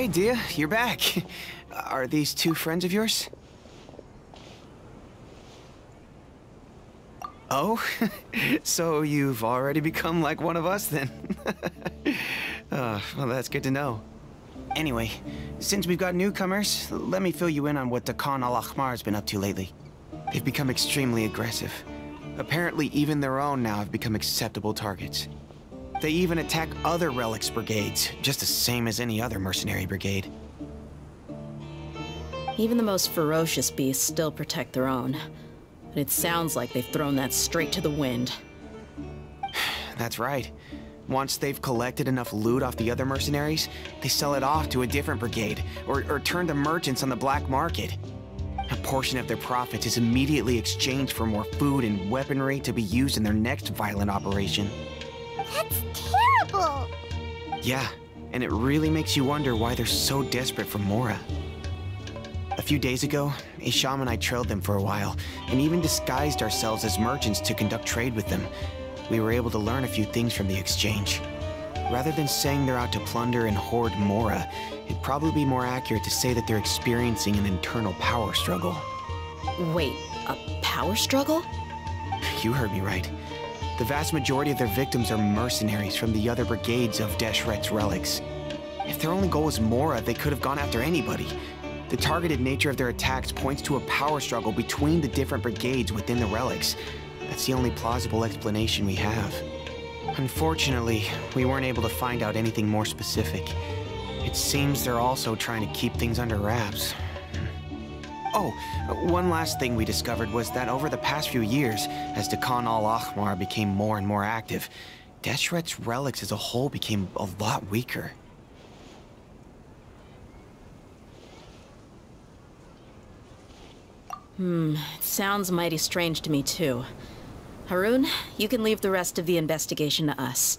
Hey, Deyha, you're back. Are these two friends of yours? Oh, so you've already become like one of us then? Well, that's good to know. Anyway, since we've got newcomers, let me fill you in on what Khan al-Ahmar's been up to lately. They've become extremely aggressive. Apparently, even their own now have become acceptable targets. They even attack other relics brigades, just the same as any other mercenary brigade. Even the most ferocious beasts still protect their own. But it sounds like they've thrown that straight to the wind. That's right. Once they've collected enough loot off the other mercenaries, they sell it off to a different brigade, or turn to merchants on the black market. A portion of their profits is immediately exchanged for more food and weaponry to be used in their next violent operation. That's terrible! Yeah, and it really makes you wonder why they're so desperate for Mora. A few days ago, Isham and I trailed them for a while, and even disguised ourselves as merchants to conduct trade with them. We were able to learn a few things from the exchange. Rather than saying they're out to plunder and hoard Mora, it'd probably be more accurate to say that they're experiencing an internal power struggle. Wait, a power struggle? You heard me right. The vast majority of their victims are mercenaries from the other brigades of Deshret's relics. If their only goal was Mora, they could have gone after anybody. The targeted nature of their attacks points to a power struggle between the different brigades within the relics. That's the only plausible explanation we have. Unfortunately, we weren't able to find out anything more specific. It seems they're also trying to keep things under wraps. Oh, one last thing we discovered was that over the past few years, as Khan al-Ahmar became more and more active, Deshret's relics as a whole became a lot weaker. It sounds mighty strange to me too. Harun, you can leave the rest of the investigation to us.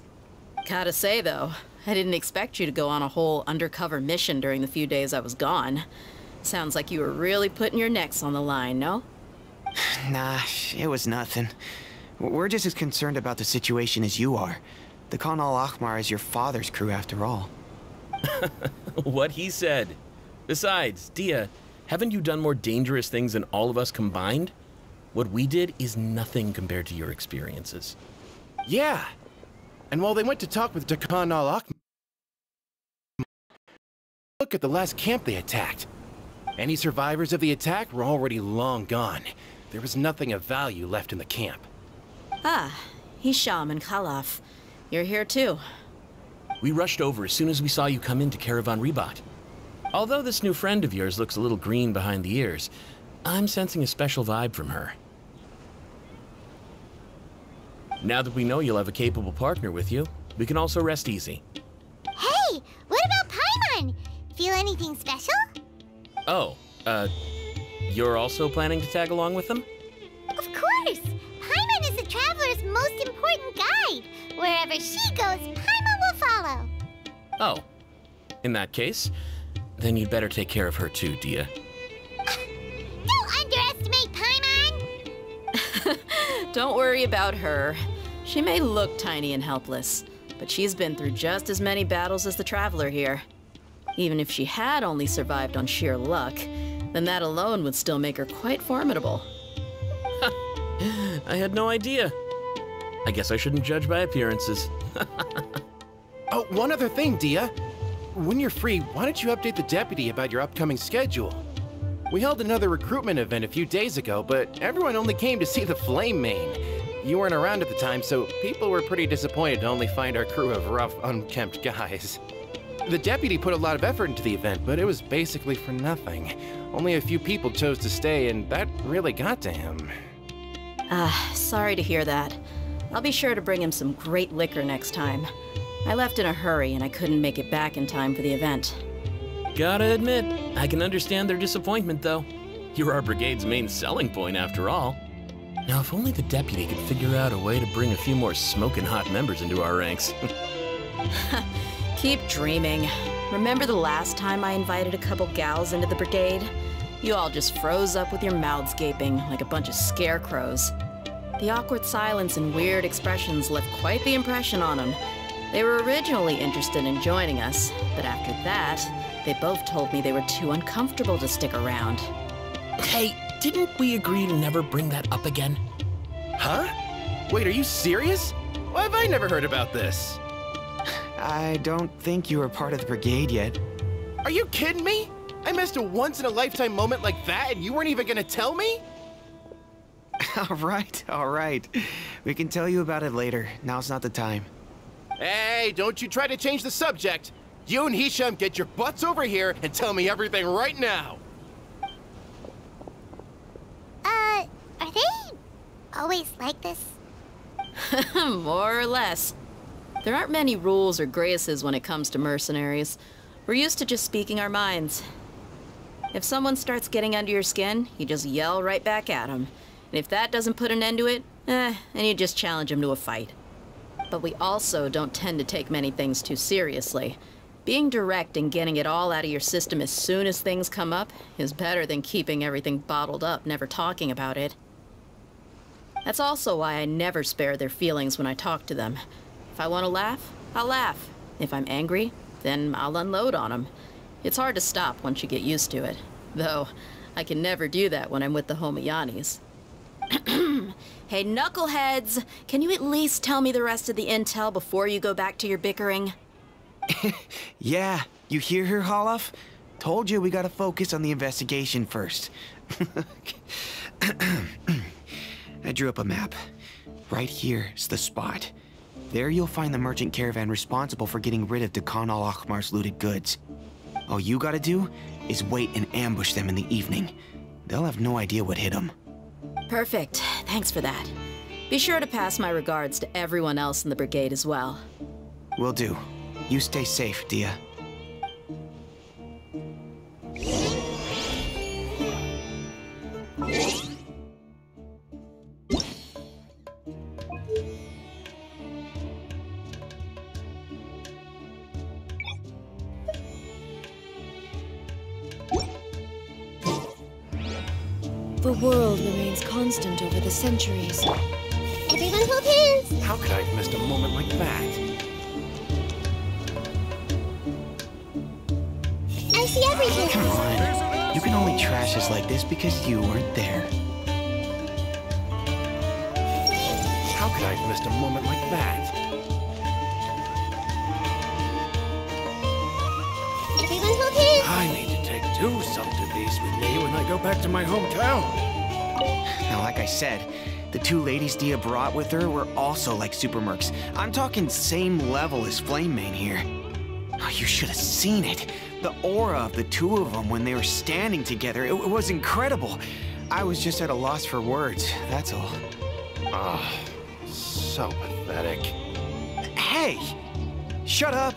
Gotta say though, I didn't expect you to go on a whole undercover mission during the few days I was gone. Sounds like you were really putting your necks on the line, no? Nah, it was nothing. We're just as concerned about the situation as you are. The Khan al-Ahmar is your father's crew after all. What he said. Besides, Deyha, haven't you done more dangerous things than all of us combined? What we did is nothing compared to your experiences. Yeah. And while they went to talk with Khan al-Ahmar, look at the last camp they attacked. Any survivors of the attack were already long gone. There was nothing of value left in the camp. Ah, Hisham and Khalaf. You're here too. We rushed over as soon as we saw you come into Caravan Ribat. Although this new friend of yours looks a little green behind the ears, I'm sensing a special vibe from her. Now that we know you'll have a capable partner with you, we can also rest easy. Hey, what about Paimon? Feel anything special? Oh, you're also planning to tag along with them? Of course! Paimon is the traveler's most important guide. Wherever she goes, Paimon will follow. Oh, in that case, then you'd better take care of her too, Deyha. Don't underestimate Paimon! Don't worry about her. She may look tiny and helpless, but she's been through just as many battles as the traveler here. Even if she had only survived on sheer luck, then that alone would still make her quite formidable. I had no idea. I guess I shouldn't judge by appearances. Oh, one other thing, Deyha. When you're free, why don't you update the deputy about your upcoming schedule? We held another recruitment event a few days ago, but everyone only came to see the Flame Mane. You weren't around at the time, so people were pretty disappointed to only find our crew of rough, unkempt guys. The deputy put a lot of effort into the event, but it was basically for nothing. Only a few people chose to stay, and that really got to him. Sorry to hear that. I'll be sure to bring him some great liquor next time. I left in a hurry and I couldn't make it back in time for the event. Gotta admit, I can understand their disappointment though. You're our brigade's main selling point after all. Now if only the deputy could figure out a way to bring a few more smoking hot members into our ranks. Keep dreaming. Remember the last time I invited a couple gals into the brigade? You all just froze up with your mouths gaping like a bunch of scarecrows. The awkward silence and weird expressions left quite the impression on them. They were originally interested in joining us, but after that, They both told me they were too uncomfortable to stick around. Hey, didn't we agree to never bring that up again? Huh? Wait, are you serious? Why have I never heard about this? I don't think you were part of the brigade yet. Are you kidding me? I missed a once-in-a-lifetime moment like that and you weren't even gonna tell me? All right. We can tell you about it later. Now's not the time. Hey, don't you try to change the subject. You and Hisham get your butts over here and tell me everything right now. Are they always like this? More or less. There aren't many rules or graces when it comes to mercenaries. We're used to just speaking our minds. If someone starts getting under your skin, you just yell right back at them. And if that doesn't put an end to it, then you just challenge them to a fight. But we also don't tend to take many things too seriously. Being direct and getting it all out of your system as soon as things come up is better than keeping everything bottled up, never talking about it. That's also why I never spare their feelings when I talk to them. If I want to laugh, I'll laugh. If I'm angry, then I'll unload on them. It's hard to stop once you get used to it. Though, I can never do that when I'm with the Homayanis. Hey, knuckleheads! Can you at least tell me the rest of the intel before you go back to your bickering? Yeah, you hear her, Holloff? Told you we gotta focus on the investigation first. I drew up a map. Right here's the spot. There you'll find the merchant caravan responsible for getting rid of Dekhan al-Akhmar's looted goods. All you gotta do is wait and ambush them in the evening. They'll have no idea what hit them. Perfect. Thanks for that. Be sure to pass my regards to everyone else in the brigade as well. Will do. You stay safe, Deyha. The world remains constant over the centuries. Everyone hold hands! How could I have missed a moment like that? I see everything! Come on. You can only trash us like this because you weren't there. How could I have missed a moment like that? Everyone hold hands! I need to take 2 salted beasts with me when I go back to my hometown. Now, like I said, the 2 ladies Deyha brought with her were also like super mercs. I'm talking same level as Flame Mane here. Oh, you should have seen it. The aura of the 2 of them when they were standing together, it was incredible. I was just at a loss for words, that's all. Ah, so pathetic. Hey! Shut up!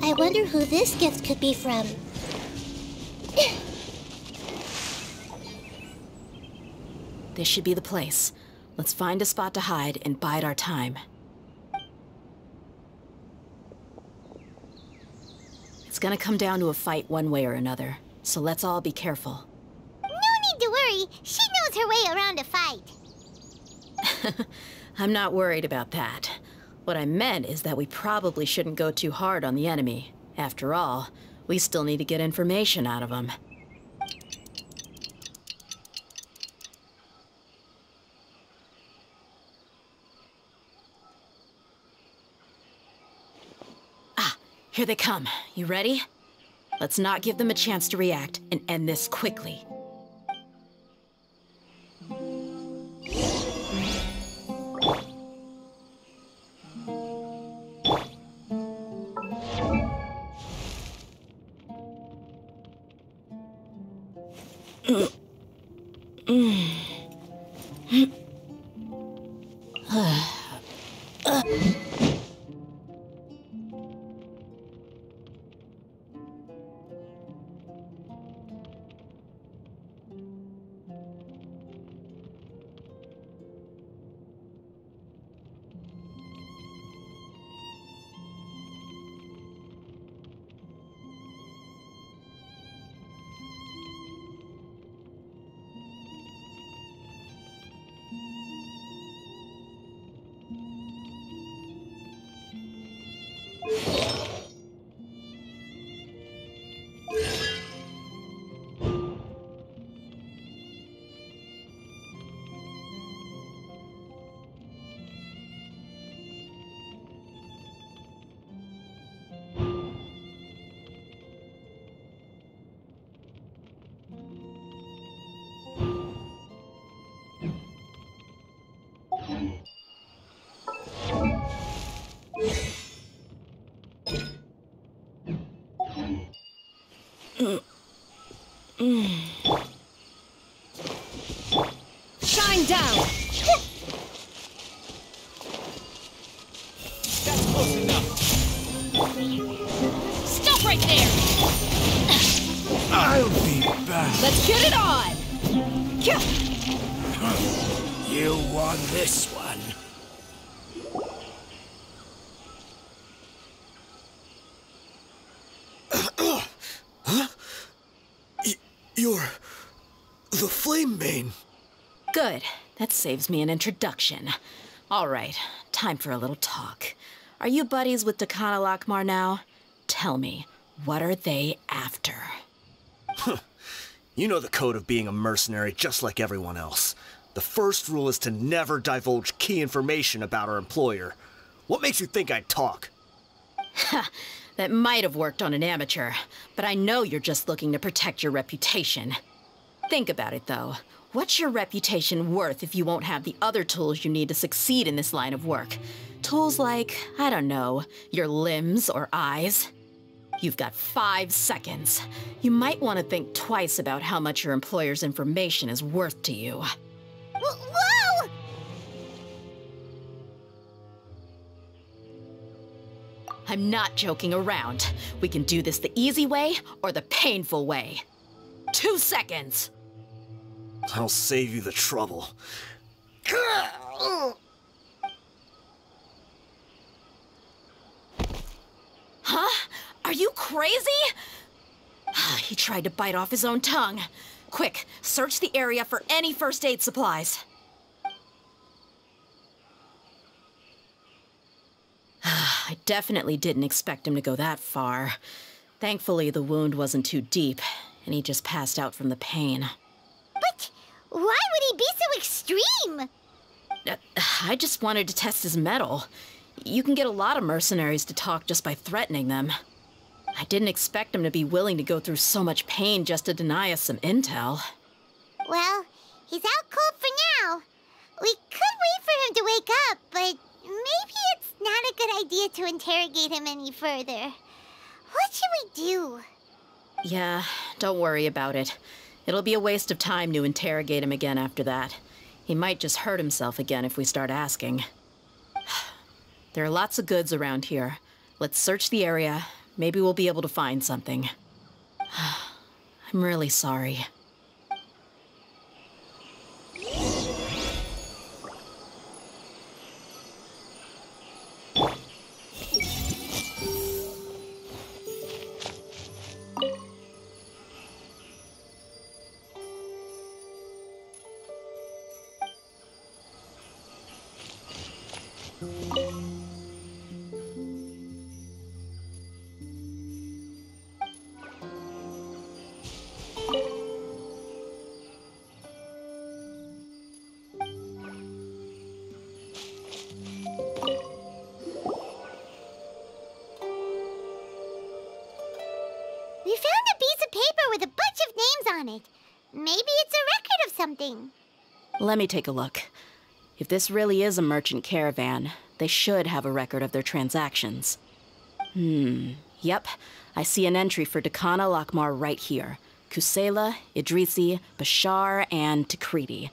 I wonder who this gift could be from. This should be the place. Let's find a spot to hide and bide our time. It's gonna come down to a fight one way or another, so let's all be careful. No need to worry. She knows her way around a fight. I'm not worried about that. What I meant is that we probably shouldn't go too hard on the enemy. After all, we still need to get information out of them. Ah, here they come. You ready? Let's not give them a chance to react and end this quickly. Shine down! That's close enough. Stop right there! I'll be back. Let's get it on! You won this one. You're the Flame Main. Good. That saves me an introduction. All right, time for a little talk. Are you buddies with Dekana Lakmar now? Tell me, what are they after? You know the code of being a mercenary just like everyone else. The first rule is to never divulge key information about our employer. What makes you think I'd talk? That might have worked on an amateur, but I know you're just looking to protect your reputation. Think about it, though. What's your reputation worth if you won't have the other tools you need to succeed in this line of work? Tools like, I don't know, your limbs or eyes? You've got 5 seconds. You might want to think twice about how much your employer's information is worth to you. Whoa! I'm not joking around. We can do this the easy way or the painful way. 2 seconds. I'll save you the trouble. Huh? Are you crazy? He tried to bite off his own tongue. Quick, search the area for any first aid supplies. I definitely didn't expect him to go that far. Thankfully, the wound wasn't too deep, and he just passed out from the pain. But why would he be so extreme? I just wanted to test his mettle. You can get a lot of mercenaries to talk just by threatening them. I didn't expect him to be willing to go through so much pain just to deny us some intel. Well, he's out cold for now. We could wait for him to wake up, but maybe it's not a good idea to interrogate him any further. What should we do? Yeah, don't worry about it. It'll be a waste of time to interrogate him again after that. He might just hurt himself again if we start asking. There are lots of goods around here. Let's search the area. Maybe we'll be able to find something. I'm really sorry. on it. Maybe it's a record of something. Let me take a look. If this really is a merchant caravan, they should have a record of their transactions. Yep. I see an entry for Dakana Lakmar right here. Kusela, Idrisi, Bashar, and Takriti.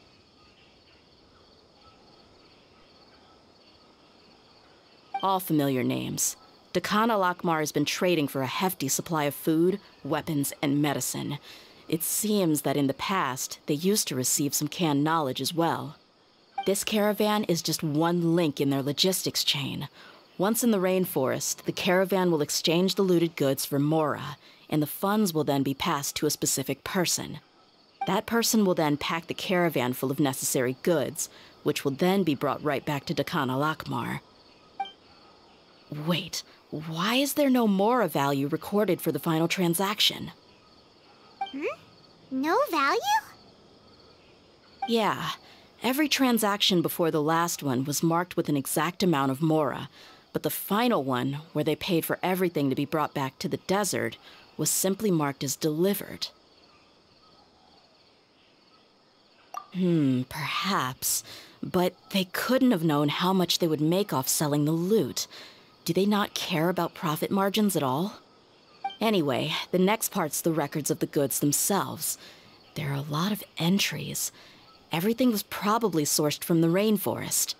All familiar names. Dakana Lakmar has been trading for a hefty supply of food, weapons, and medicine. It seems that in the past, they used to receive some canned knowledge as well. This caravan is just one link in their logistics chain. Once in the rainforest, the caravan will exchange the looted goods for Mora, and the funds will then be passed to a specific person. That person will then pack the caravan full of necessary goods, which will then be brought right back to Dakana Lakmar. Wait, why is there no Mora value recorded for the final transaction? No value? Yeah, every transaction before the last one was marked with an exact amount of Mora, but the final one, where they paid for everything to be brought back to the desert, was simply marked as delivered. Perhaps, but they couldn't have known how much they would make off selling the loot. Do they not care about profit margins at all? Anyway, the next part's the records of the goods themselves. There are a lot of entries. Everything was probably sourced from the rainforest.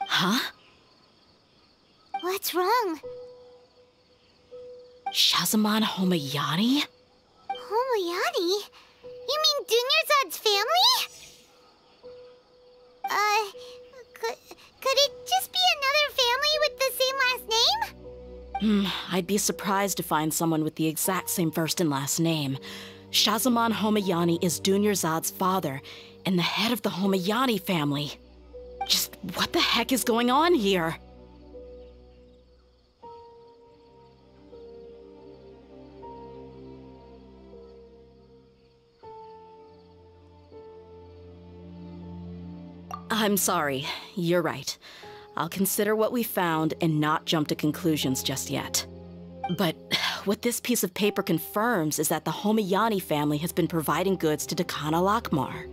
Huh? What's wrong? Shahzaman Homayani? Homayani? You mean Dunyarzad's family? Could it just be another family with the same last name? I'd be surprised to find someone with the exact same first and last name. Shahzaman Homayani is Dunyarzad's father, and the head of the Homayani family. Just what the heck is going on here? I'm sorry, you're right. I'll consider what we found and not jump to conclusions just yet. But what this piece of paper confirms is that the Homayani family has been providing goods to Dakana Lakmar.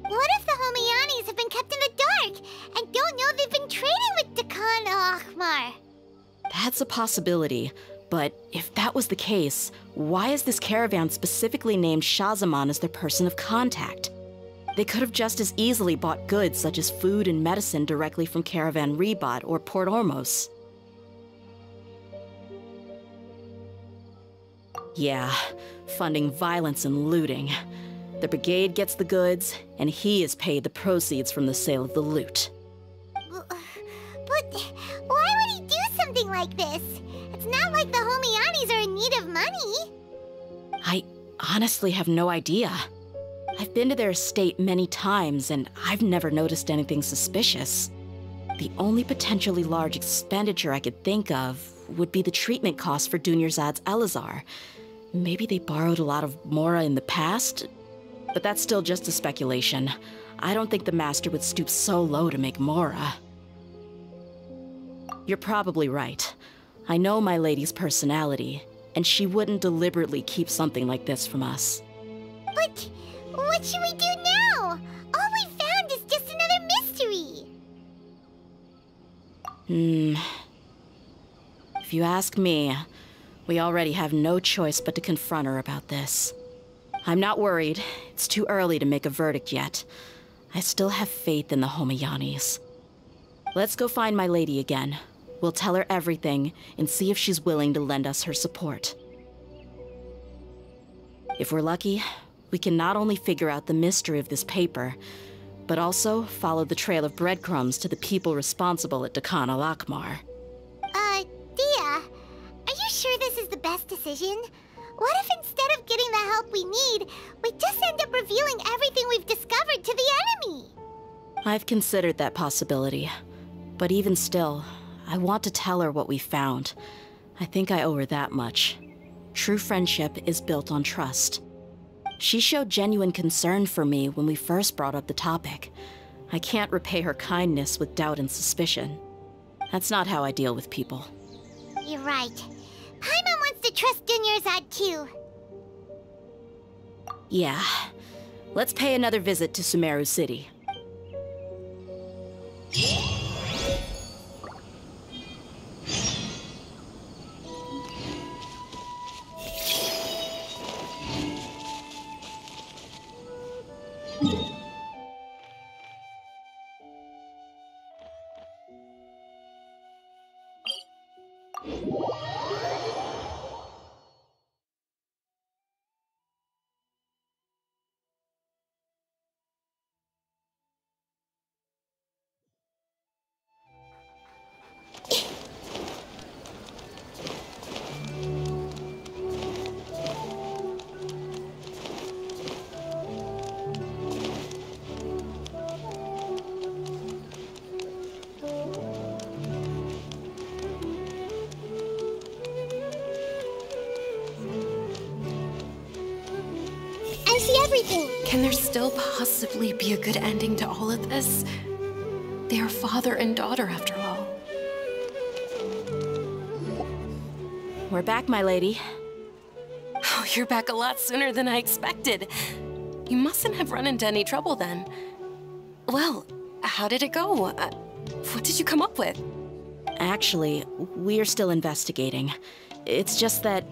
What if the Homayanis have been kept in the dark and don't know they've been trading with Dakana Lakmar? That's a possibility, but if that was the case, why is this caravan specifically named Shahzaman as their person of contact? They could have just as easily bought goods such as food and medicine directly from Caravan Ribat or Port Ormos. Yeah, funding violence and looting. The brigade gets the goods, and he is paid the proceeds from the sale of the loot. But why would he do something like this? It's not like the Homayanis are in need of money. I honestly have no idea. I've been to their estate many times, and I've never noticed anything suspicious. The only potentially large expenditure I could think of would be the treatment costs for Dunyarzad's Elazar. Maybe they borrowed a lot of Mora in the past? But that's still just a speculation. I don't think the Master would stoop so low to make Mora. You're probably right. I know my lady's personality, and she wouldn't deliberately keep something like this from us. But what should we do now? All we found is just another mystery. If you ask me, we already have no choice but to confront her about this. I'm not worried. It's too early to make a verdict yet. I still have faith in the Homayanis. Let's go find my lady again. We'll tell her everything and see if she's willing to lend us her support. If we're lucky, we can not only figure out the mystery of this paper, but also follow the trail of breadcrumbs to the people responsible at Dakana Lakmar. Deyha, are you sure this is the best decision? What if instead of getting the help we need, we just end up revealing everything we've discovered to the enemy? I've considered that possibility, but even still, I want to tell her what we found. I think I owe her that much. True friendship is built on trust. She showed genuine concern for me when we first brought up the topic. I can't repay her kindness with doubt and suspicion. That's not how I deal with people. You're right. Paimon wants to trust Dunyarzad too. Yeah. Let's pay another visit to Sumeru City. I see everything. Can there still possibly be a good ending to all of this? They are father and daughter, after all. We're back, my lady. Oh, you're back a lot sooner than I expected. You mustn't have run into any trouble then. Well, how did it go? What did you come up with? Actually, we're still investigating. It's just that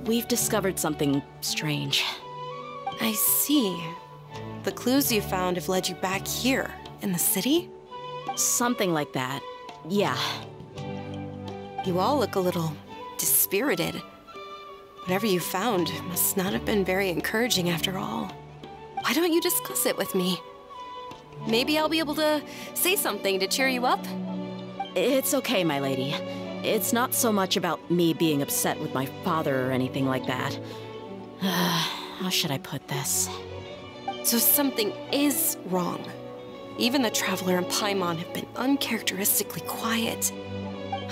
we've discovered something strange. I see. The clues you found have led you back here, in the city? Something like that. Yeah. You all look a little dispirited. Whatever you found must not have been very encouraging after all. Why don't you discuss it with me? Maybe I'll be able to say something to cheer you up? It's okay, my lady. It's not so much about me being upset with my father or anything like that. How should I put this? So something is wrong. Even the Traveler and Paimon have been uncharacteristically quiet.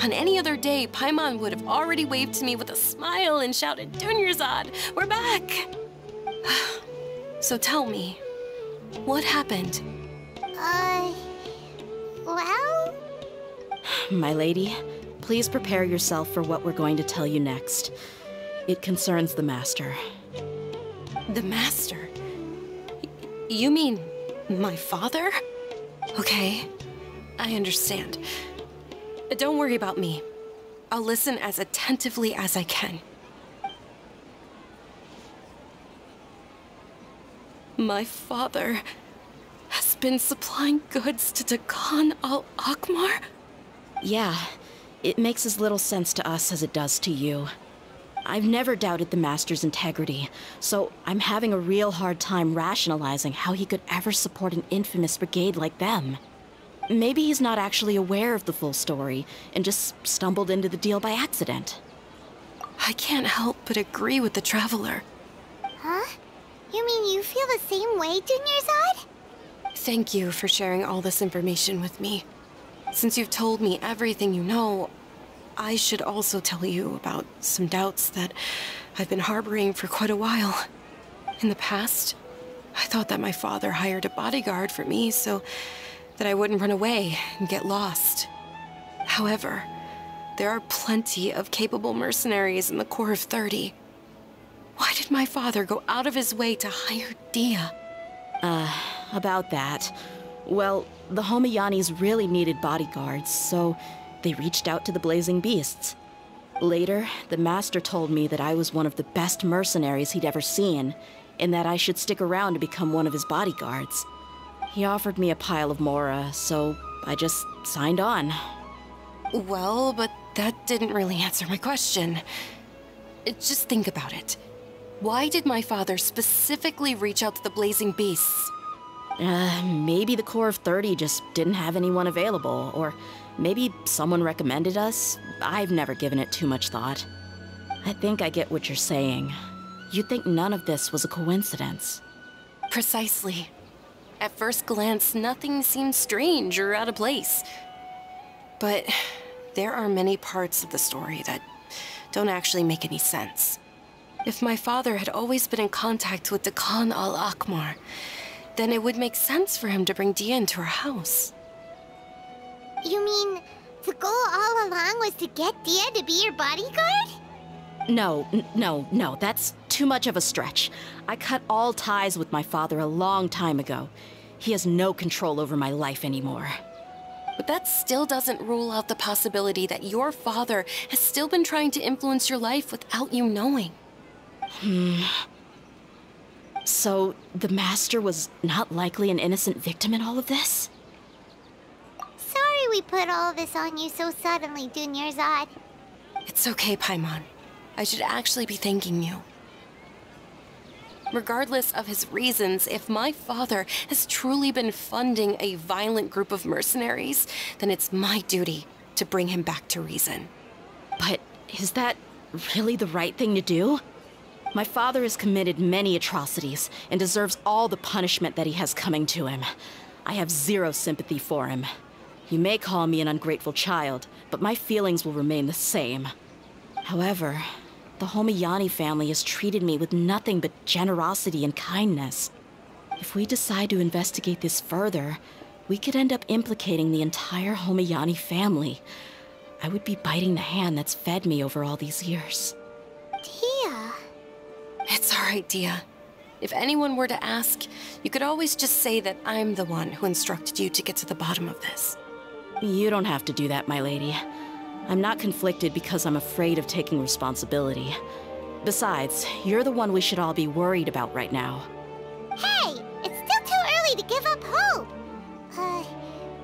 On any other day, Paimon would have already waved to me with a smile and shouted, "Dunyarzad, we're back!" So tell me, what happened? Well? My lady, please prepare yourself for what we're going to tell you next. It concerns the Master. The Master? You mean my father? Okay, I understand. Don't worry about me. I'll listen as attentively as I can. My father has been supplying goods to Dakan al-Akmar? Yeah, it makes as little sense to us as it does to you. I've never doubted the Master's integrity, so I'm having a real hard time rationalizing how he could ever support an infamous brigade like them. Maybe he's not actually aware of the full story and just stumbled into the deal by accident. I can't help but agree with the Traveler. Huh? You mean you feel the same way, Dunyarzad? Thank you for sharing all this information with me. Since you've told me everything you know, I should also tell you about some doubts that I've been harboring for quite a while. In the past, I thought that my father hired a bodyguard for me so that I wouldn't run away and get lost. However, there are plenty of capable mercenaries in the Corps of 30. Why did my father go out of his way to hire Deyha? About that. Well, the Homayanis really needed bodyguards, so they reached out to the Blazing Beasts. Later, the Master told me that I was one of the best mercenaries he'd ever seen, and that I should stick around to become one of his bodyguards. He offered me a pile of Mora, so I just signed on. Well, but that didn't really answer my question. Just think about it. Why did my father specifically reach out to the Blazing Beasts? Maybe the Corps of 30 just didn't have anyone available, or maybe someone recommended us. I've never given it too much thought. I think I get what you're saying. You'd think none of this was a coincidence. Precisely. At first glance, nothing seems strange or out of place. But there are many parts of the story that don't actually make any sense. If my father had always been in contact with Dakan al-Akmar, then it would make sense for him to bring Deyha into our house. You mean the goal all along was to get Deyha to be your bodyguard? No, that's too much of a stretch. I cut all ties with my father a long time ago. He has no control over my life anymore. But that still doesn't rule out the possibility that your father has still been trying to influence your life without you knowing. So, the Master was not likely an innocent victim in all of this? Sorry we put all of this on you so suddenly, Dunyarzad. It's okay, Paimon. I should actually be thanking you. Regardless of his reasons, if my father has truly been funding a violent group of mercenaries, then it's my duty to bring him back to reason. But is that really the right thing to do? My father has committed many atrocities and deserves all the punishment that he has coming to him. I have zero sympathy for him. You may call me an ungrateful child, but my feelings will remain the same. However, the Homiyani family has treated me with nothing but generosity and kindness. If we decide to investigate this further, we could end up implicating the entire Homiyani family. I would be biting the hand that's fed me over all these years. Tia. It's all right, Deyha. If anyone were to ask, you could always just say that I'm the one who instructed you to get to the bottom of this. You don't have to do that, my lady. I'm not conflicted because I'm afraid of taking responsibility. Besides, you're the one we should all be worried about right now. Hey, it's still too early to give up hope.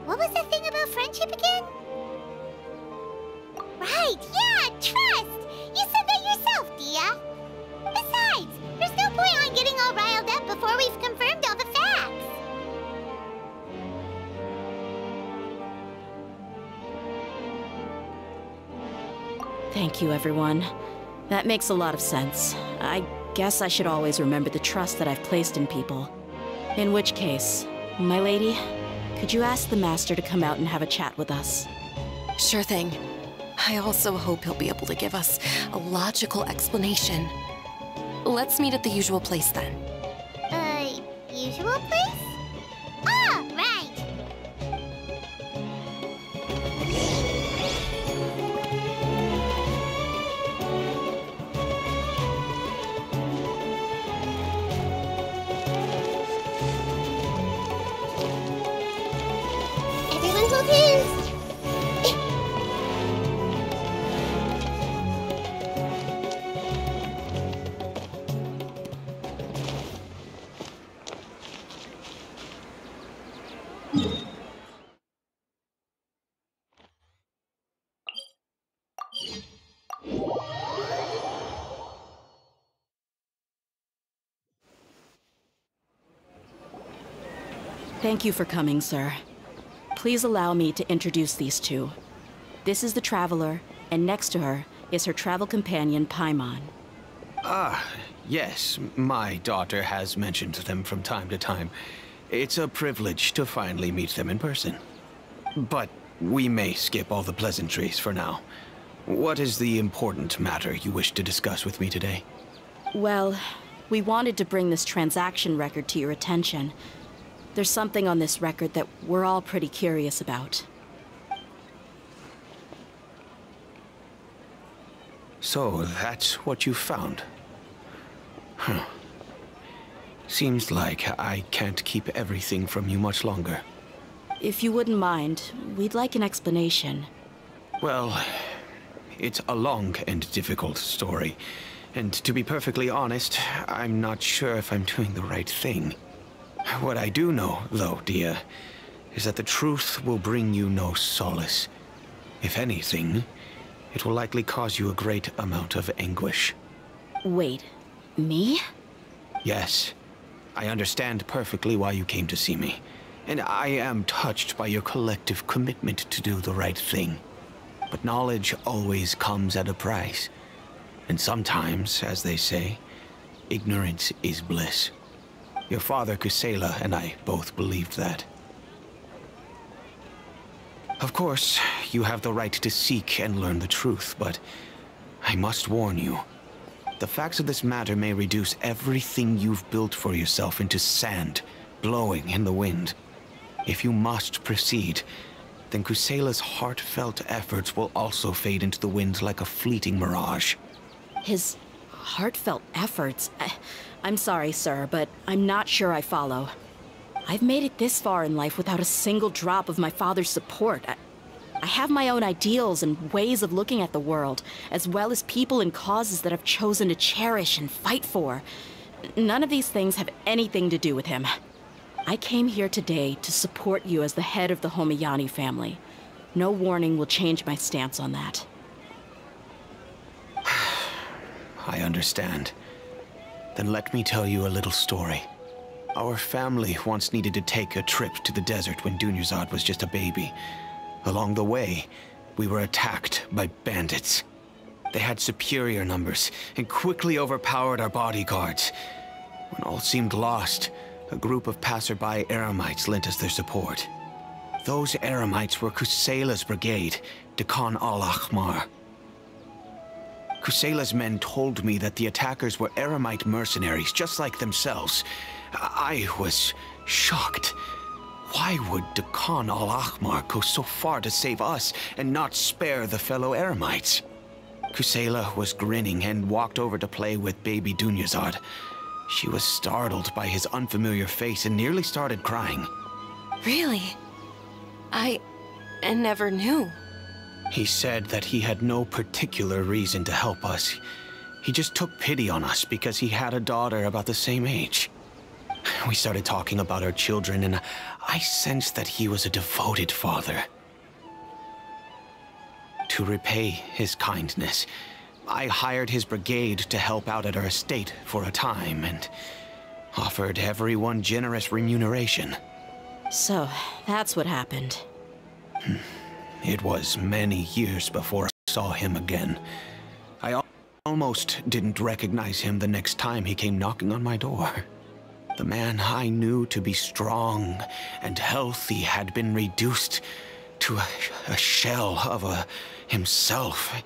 What was the thing about friendship again? Right, yeah, trust! You said that yourself, Deyha. Besides, there's no point on getting all riled up before we've confirmed all the facts. Thank you, everyone. That makes a lot of sense. I guess I should always remember the trust that I've placed in people. In which case, my lady, could you ask the Master to come out and have a chat with us? Sure thing. I also hope he'll be able to give us a logical explanation. Let's meet at the usual place then. Usual place? Ah, right! Everyone hold hands! Thank you for coming, sir. Please allow me to introduce these two. This is the Traveler, and next to her is her travel companion, Paimon. Ah, yes. My daughter has mentioned them from time to time. It's a privilege to finally meet them in person. But we may skip all the pleasantries for now. What is the important matter you wish to discuss with me today? Well, we wanted to bring this transaction record to your attention. There's something on this record that we're all pretty curious about. So, that's what you found. Huh. Seems like I can't keep everything from you much longer. If you wouldn't mind, we'd like an explanation. Well, it's a long and difficult story. And to be perfectly honest, I'm not sure if I'm doing the right thing. What I do know, though, Deyha, is that the truth will bring you no solace. If anything, it will likely cause you a great amount of anguish. Wait, me? Yes. I understand perfectly why you came to see me. And I am touched by your collective commitment to do the right thing. But knowledge always comes at a price. And sometimes, as they say, ignorance is bliss. Your father, Kusela, and I both believed that. Of course, you have the right to seek and learn the truth, but I must warn you. The facts of this matter may reduce everything you've built for yourself into sand, blowing in the wind. If you must proceed, then Kusela's heartfelt efforts will also fade into the wind like a fleeting mirage. His heartfelt efforts. I'm sorry, sir, but I'm not sure I follow. I've made it this far in life without a single drop of my father's support. I have my own ideals and ways of looking at the world, as well as people and causes that I've chosen to cherish and fight for. None of these things have anything to do with him. I came here today to support you as the head of the Homiyani family. No warning will change my stance on that. I understand. Then let me tell you a little story. Our family once needed to take a trip to the desert when Dunyarzad was just a baby. Along the way, we were attacked by bandits. They had superior numbers and quickly overpowered our bodyguards. When all seemed lost, a group of passerby Eremites lent us their support. Those Eremites were Kusela's brigade, Dekhan al-Ahmar. Kusela's men told me that the attackers were Eremite mercenaries, just like themselves. I was shocked. Why would Dekhan al-Ahmar go so far to save us and not spare the fellow Eremites? Kusela was grinning and walked over to play with baby Dunyarzad. She was startled by his unfamiliar face and nearly started crying. Really? I never knew. He said that he had no particular reason to help us. He just took pity on us because he had a daughter about the same age. We started talking about our children, and I sensed that he was a devoted father. To repay his kindness, I hired his brigade to help out at our estate for a time and offered everyone generous remuneration. So, that's what happened. It was many years before I saw him again. I almost didn't recognize him the next time he came knocking on my door. The man I knew to be strong and healthy had been reduced to a shell of himself.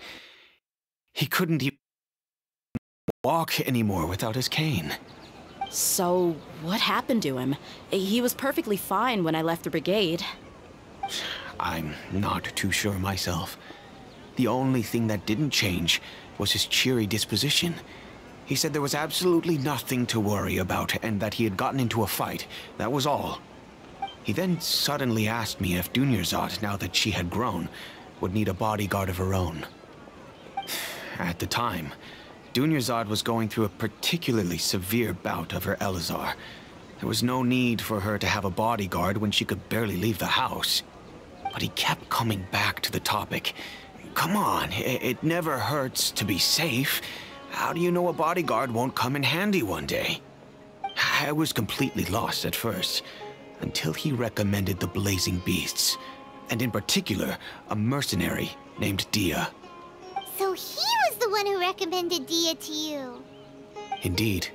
He couldn't even walk anymore without his cane. So, what happened to him? He was perfectly fine when I left the brigade. I'm not too sure myself. The only thing that didn't change was his cheery disposition. He said there was absolutely nothing to worry about and that he had gotten into a fight. That was all. He then suddenly asked me if Dunyarzad, now that she had grown, would need a bodyguard of her own. At the time, Dunyarzad was going through a particularly severe bout of her Elazar. There was no need for her to have a bodyguard when she could barely leave the house. But he kept coming back to the topic. Come on, it never hurts to be safe. How do you know a bodyguard won't come in handy one day? I was completely lost at first, until he recommended the Blazing Beasts, and in particular, a mercenary named Deyha. So he was the one who recommended Deyha to you? Indeed.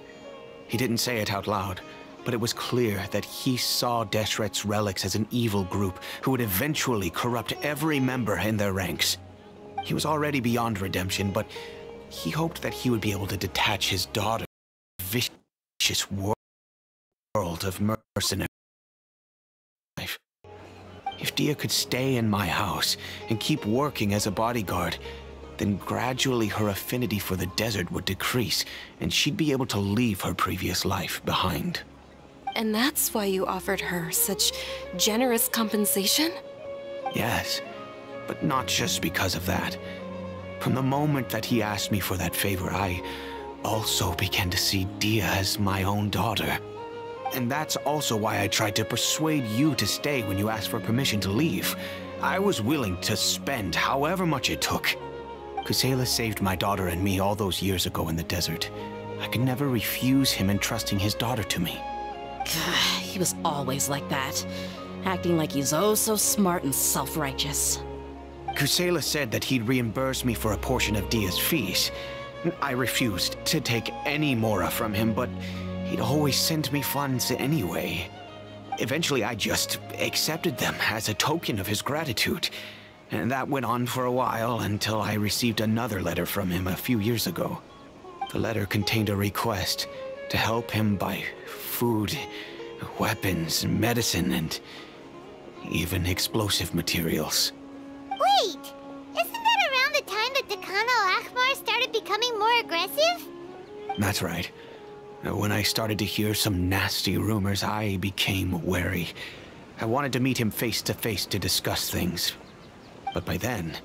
He didn't say it out loud, but it was clear that he saw Deshret's relics as an evil group who would eventually corrupt every member in their ranks. He was already beyond redemption, but he hoped that he would be able to detach his daughter from the vicious world of mercenary life. If Deyha could stay in my house and keep working as a bodyguard, then gradually her affinity for the desert would decrease, and she'd be able to leave her previous life behind. And that's why you offered her such generous compensation? Yes, but not just because of that. From the moment that he asked me for that favor, I also began to see Deyha as my own daughter. And that's also why I tried to persuade you to stay when you asked for permission to leave. I was willing to spend however much it took. Kusela saved my daughter and me all those years ago in the desert. I could never refuse him entrusting his daughter to me. He was always like that, acting like he's oh so smart and self-righteous. Kusela said that he'd reimburse me for a portion of Deyha's fees. I refused to take any mora from him, but he'd always send me funds anyway. Eventually, I just accepted them as a token of his gratitude. And that went on for a while until I received another letter from him a few years ago. The letter contained a request to help him buy food, weapons, medicine, and even explosive materials. Wait! Isn't that around the time that Dekhan al-Ahmar started becoming becoming more aggressive? That's right. When I started to hear some nasty rumors, I became wary. I wanted to meet him face to face to discuss things. But by then,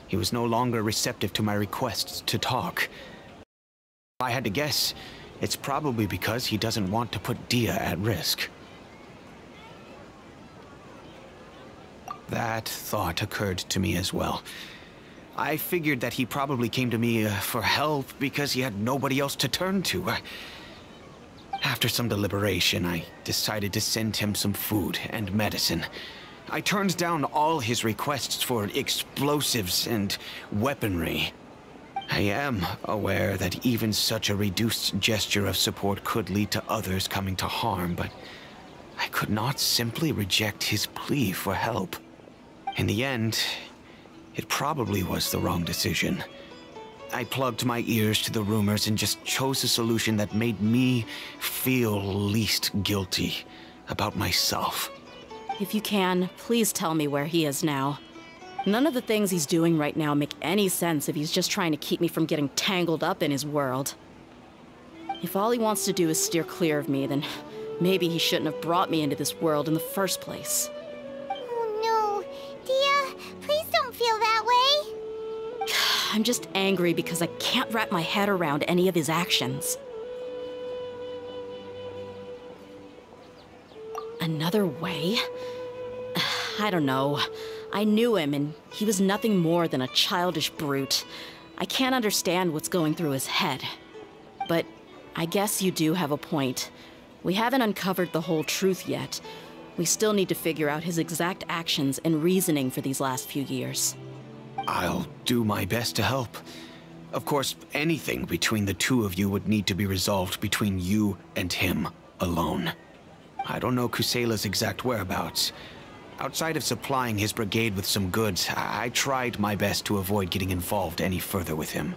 he was no longer receptive to my requests to talk. If I had to guess, it's probably because he doesn't want to put Deyha at risk. That thought occurred to me as well. I figured that he probably came to me for help because he had nobody else to turn to. After some deliberation, I decided to send him some food and medicine. I turned down all his requests for explosives and weaponry. I am aware that even such a reduced gesture of support could lead to others coming to harm, but I could not simply reject his plea for help. In the end, it probably was the wrong decision. I plugged my ears to the rumors and just chose a solution that made me feel least guilty about myself. If you can, please tell me where he is now. None of the things he's doing right now make any sense if he's just trying to keep me from getting tangled up in his world. If all he wants to do is steer clear of me, then maybe he shouldn't have brought me into this world in the first place. Oh no, Deyha, please don't feel that way. I'm just angry because I can't wrap my head around any of his actions. Another way? I don't know. I knew him, and he was nothing more than a childish brute. I can't understand what's going through his head. But I guess you do have a point. We haven't uncovered the whole truth yet. We still need to figure out his exact actions and reasoning for these last few years. I'll do my best to help. Of course, anything between the two of you would need to be resolved between you and him alone. I don't know Kusela's exact whereabouts. Outside of supplying his brigade with some goods, I tried my best to avoid getting involved any further with him.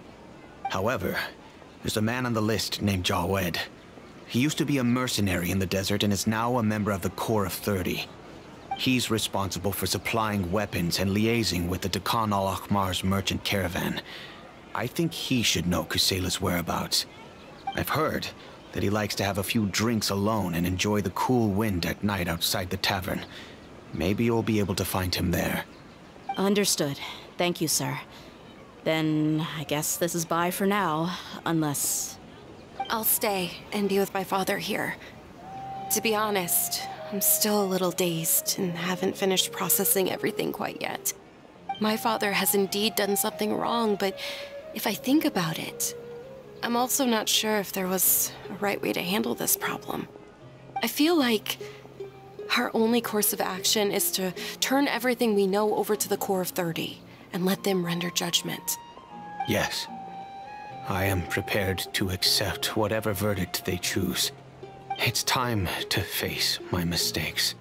However, there's a man on the list named Jawed. He used to be a mercenary in the desert and is now a member of the Corps of 30. He's responsible for supplying weapons and liaising with the Dakan al-Akhmar's merchant caravan. I think he should know Kusela's whereabouts. I've heard that he likes to have a few drinks alone and enjoy the cool wind at night outside the tavern. Maybe you'll be able to find him there. Understood. Thank you, sir. Then I guess this is bye for now, unless... I'll stay and be with my father here. To be honest, I'm still a little dazed and haven't finished processing everything quite yet. My father has indeed done something wrong, but if I think about it, I'm also not sure if there was a right way to handle this problem. I feel like our only course of action is to turn everything we know over to the Corps of 30 and let them render judgment. Yes. I am prepared to accept whatever verdict they choose. It's time to face my mistakes.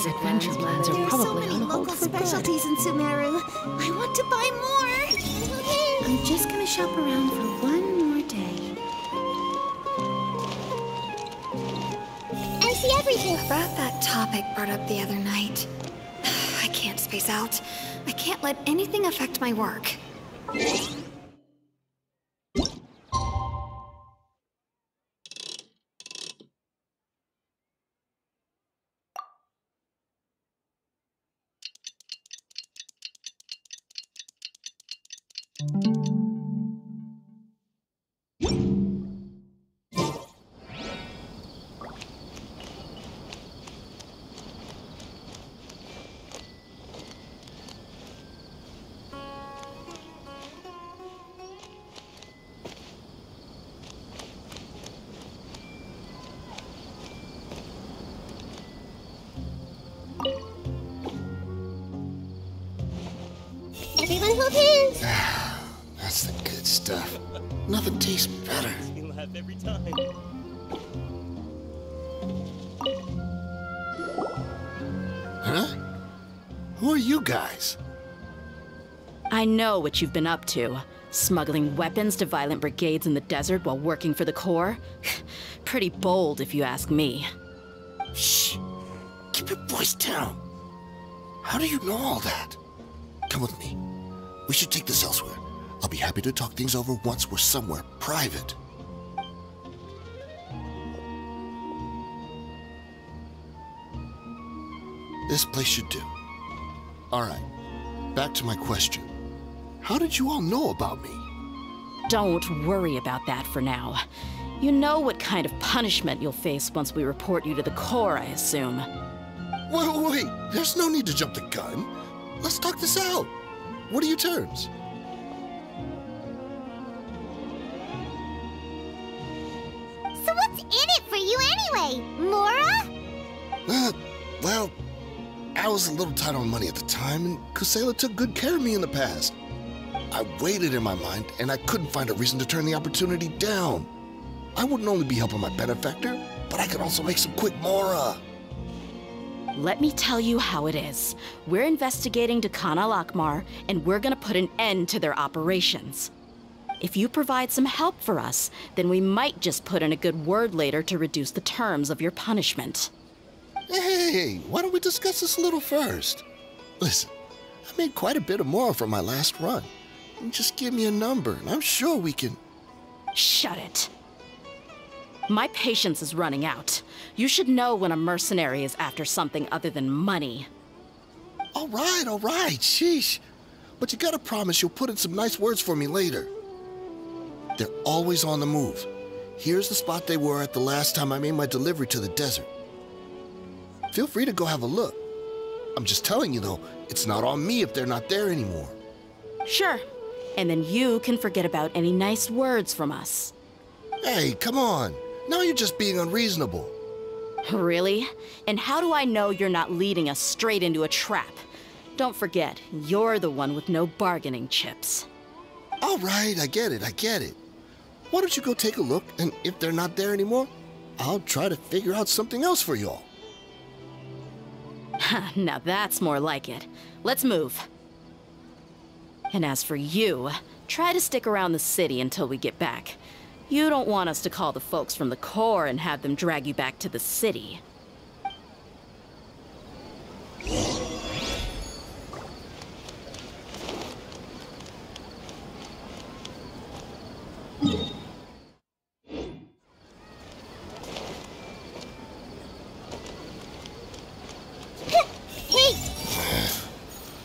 Adventure plans are probably on hold for good. Specialties in Sumeru. I want to buy more. I'm just gonna shop around for one more day. I see everything. About that topic brought up the other night. I can't space out. I can't let anything affect my work. That's the good stuff. Nothing tastes better. You laugh every time. Huh? Who are you guys? I know what you've been up to. Smuggling weapons to violent brigades in the desert while working for the Corps? Pretty bold, if you ask me. Shh. Keep your voice down. How do you know all that? Come with me. We should take this elsewhere. I'll be happy to talk things over once we're somewhere private. This place should do. All right. Back to my question. How did you all know about me? Don't worry about that for now. You know what kind of punishment you'll face once we report you to the Corps, I assume. Wait. There's no need to jump the gun. Let's talk this out. What are your terms? So what's in it for you anyway, Mora? Well, I was a little tight on money at the time, and Kusela took good care of me in the past. I weighed it in my mind, and I couldn't find a reason to turn the opportunity down. I wouldn't only be helping my benefactor, but I could also make some quick Mora. Let me tell you how it is. We're investigating Khan al-Akmar, and we're gonna put an end to their operations. If you provide some help for us, then we might just put in a good word later to reduce the terms of your punishment. Hey, why don't we discuss this a little first? Listen, I made quite a bit of Mora from my last run. Just give me a number, and I'm sure we can... Shut it. My patience is running out. You should know when a mercenary is after something other than money. All right, sheesh. But you gotta promise you'll put in some nice words for me later. They're always on the move. Here's the spot they were at the last time I made my delivery to the desert. Feel free to go have a look. I'm just telling you, though, it's not on me if they're not there anymore. Sure. And then you can forget about any nice words from us. Hey, come on. Now you're just being unreasonable. Really? And how do I know you're not leading us straight into a trap? Don't forget, you're the one with no bargaining chips. All right, I get it. Why don't you go take a look, and if they're not there anymore, I'll try to figure out something else for y'all. Now that's more like it. Let's move. And as for you, try to stick around the city until we get back. You don't want us to call the folks from the Corps and have them drag you back to the city.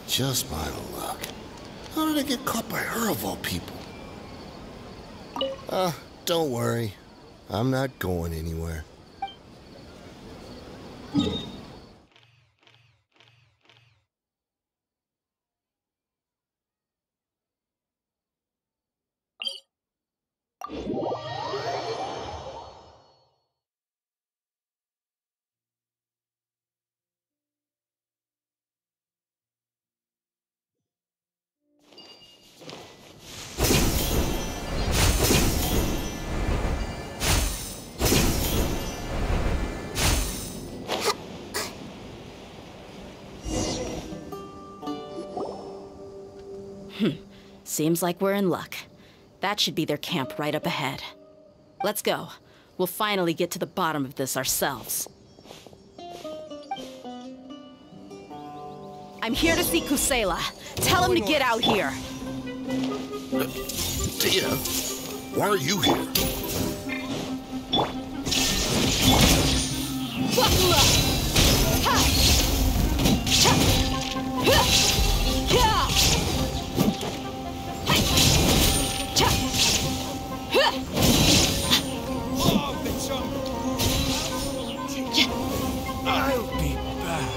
Just my luck. How did I get caught by her of all people? Don't worry. I'm not going anywhere. Seems like we're in luck. That should be their camp right up ahead. Let's go. We'll finally get to the bottom of this ourselves. I'm here to see Kusela. Tell him to get out here. Deyha, why are you here? Buckle up! Ha! Ha! Ha! Yeah! I'll be back.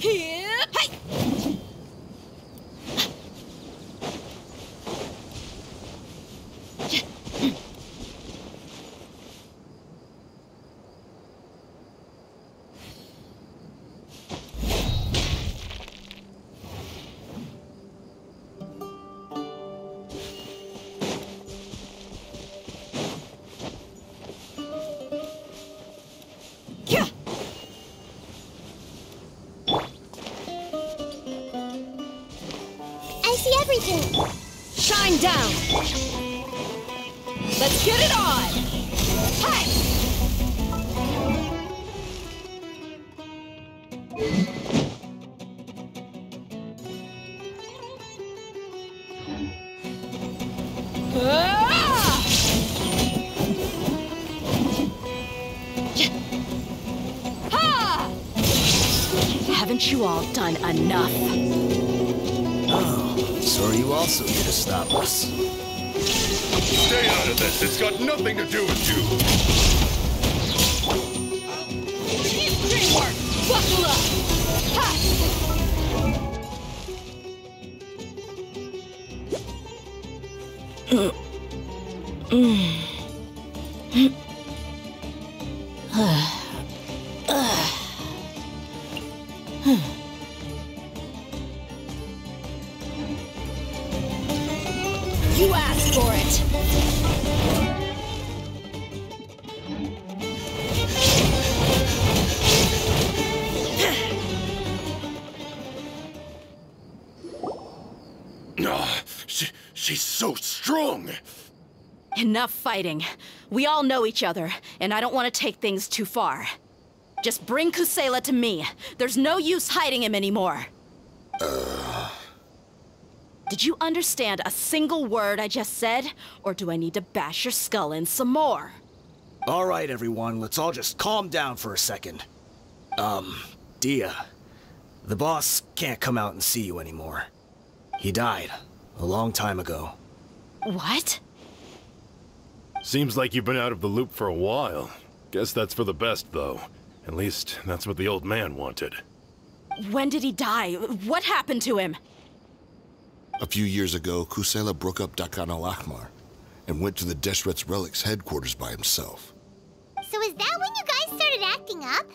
Here! Hey! Shine down! Let's get it on! Hey! Ha! Haven't you all done enough? So are you also here to stop us? Stay out of this. It's got nothing to do with you. Great work! Buckle up! You asked for it! She's so strong! Enough fighting. We all know each other, and I don't want to take things too far. Just bring Kusela to me. There's no use hiding him anymore. Did you understand a single word I just said? Or do I need to bash your skull in some more? All right, everyone, let's all just calm down for a second. Deyha, the boss can't come out and see you anymore. He died a long time ago. What? Seems like you've been out of the loop for a while. Guess that's for the best, though. At least, that's what the old man wanted. When did he die? What happened to him? A few years ago, Kusela broke up Dakan al-Ahmar and went to the Deshret's Relics headquarters by himself. So is that when you guys started acting up?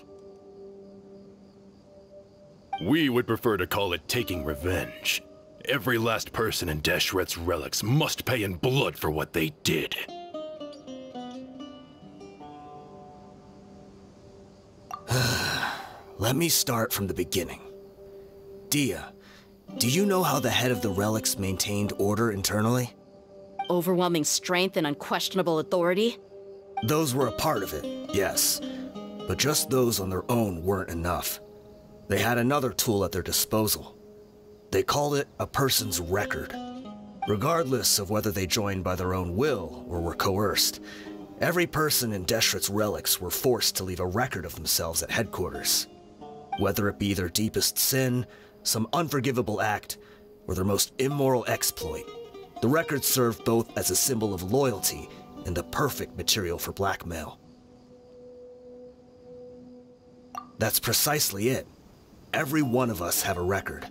We would prefer to call it taking revenge. Every last person in Deshret's Relics must pay in blood for what they did. Let me start from the beginning. Deyha, do you know how the head of the Relics maintained order internally? Overwhelming strength and unquestionable authority? Those were a part of it, yes. But just those on their own weren't enough. They had another tool at their disposal. They called it a person's record. Regardless of whether they joined by their own will or were coerced, every person in Deshret's Relics were forced to leave a record of themselves at headquarters. Whether it be their deepest sin, some unforgivable act, or their most immoral exploit, the record served both as a symbol of loyalty and the perfect material for blackmail. That's precisely it. Every one of us have a record.